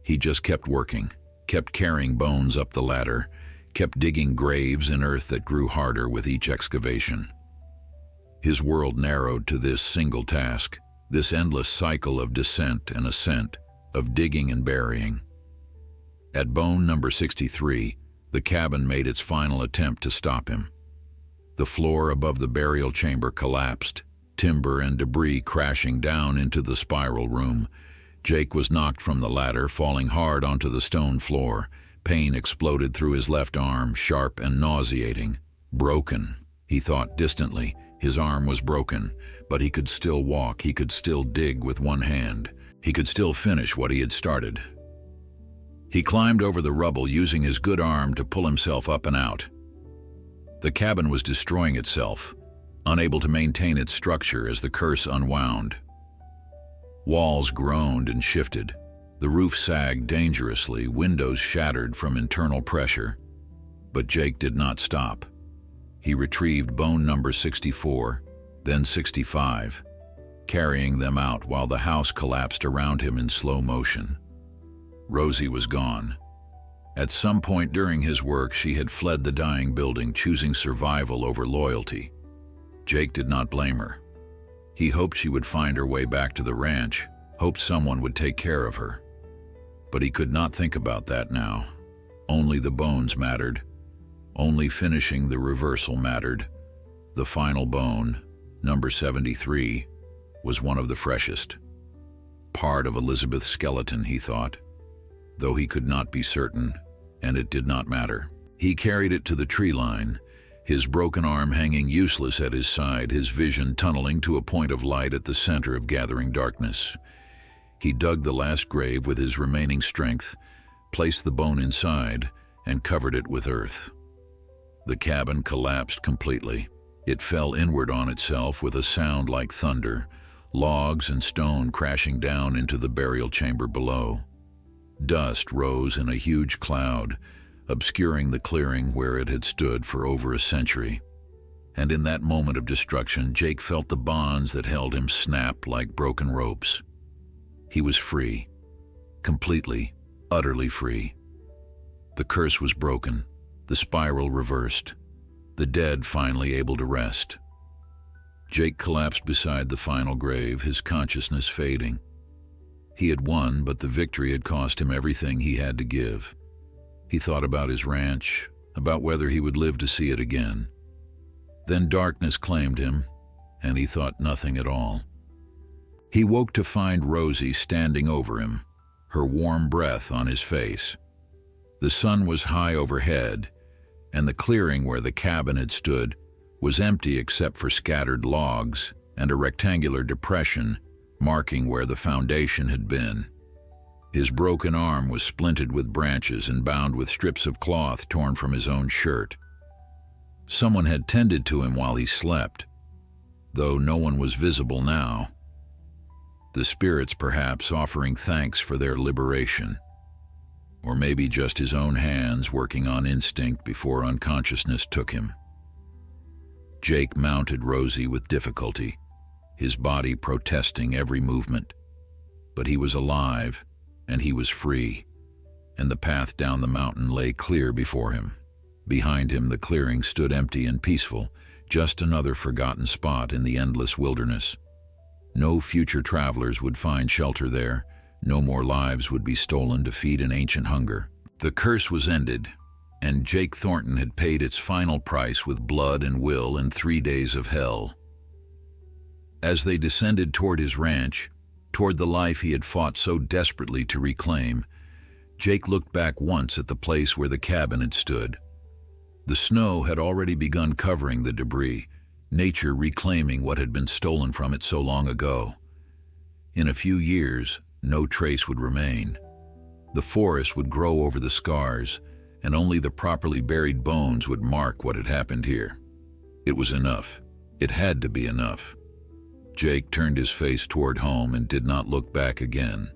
He just kept working, kept carrying bones up the ladder, kept digging graves in earth that grew harder with each excavation. His world narrowed to this single task, this endless cycle of descent and ascent, of digging and burying. At bone number 63, the cabin made its final attempt to stop him. The floor above the burial chamber collapsed, timber and debris crashing down into the spiral room. Jake was knocked from the ladder, falling hard onto the stone floor. Pain exploded through his left arm, sharp and nauseating. Broken, he thought distantly. His arm was broken, but he could still walk, he could still dig with one hand. He could still finish what he had started. He climbed over the rubble, using his good arm to pull himself up and out. The cabin was destroying itself, unable to maintain its structure as the curse unwound. Walls groaned and shifted. The roof sagged dangerously, windows shattered from internal pressure. But Jake did not stop. He retrieved bone number 64, then 65, carrying them out while the house collapsed around him in slow motion. Rosie was gone. At some point during his work, she had fled the dying building, choosing survival over loyalty. Jake did not blame her. He hoped she would find her way back to the ranch, hoped someone would take care of her. But he could not think about that now. Only the bones mattered. Only finishing the reversal mattered. The final bone, number 73, was one of the freshest. Part of Elizabeth's skeleton, he thought, though he could not be certain, and it did not matter. He carried it to the tree line, his broken arm hanging useless at his side, his vision tunneling to a point of light at the center of gathering darkness. He dug the last grave with his remaining strength, placed the bone inside, and covered it with earth. The cabin collapsed completely. It fell inward on itself with a sound like thunder, logs and stone crashing down into the burial chamber below. Dust rose in a huge cloud, obscuring the clearing where it had stood for over a century. And in that moment of destruction, Jake felt the bonds that held him snap like broken ropes. He was free, completely, utterly free. The curse was broken, the spiral reversed, the dead finally able to rest. Jake collapsed beside the final grave, his consciousness fading. He had won, but the victory had cost him everything he had to give. He thought about his ranch, about whether he would live to see it again. Then darkness claimed him, and he thought nothing at all. He woke to find Rosie standing over him, her warm breath on his face. The sun was high overhead, and the clearing where the cabin had stood was empty except for scattered logs and a rectangular depression marking where the foundation had been. His broken arm was splinted with branches and bound with strips of cloth torn from his own shirt. Someone had tended to him while he slept, though no one was visible now. The spirits perhaps offering thanks for their liberation. Or maybe just his own hands working on instinct before unconsciousness took him. Jake mounted Rosie with difficulty, his body protesting every movement. But he was alive, and he was free, and the path down the mountain lay clear before him. Behind him, the clearing stood empty and peaceful, just another forgotten spot in the endless wilderness. No future travelers would find shelter there. No more lives would be stolen to feed an ancient hunger. The curse was ended, and Jake Thornton had paid its final price with blood and will in 3 days of hell. As they descended toward his ranch, toward the life he had fought so desperately to reclaim, Jake looked back once at the place where the cabin had stood. The snow had already begun covering the debris, nature reclaiming what had been stolen from it so long ago. In a few years, no trace would remain. The forest would grow over the scars, and only the properly buried bones would mark what had happened here. It was enough. It had to be enough. Jake turned his face toward home and did not look back again.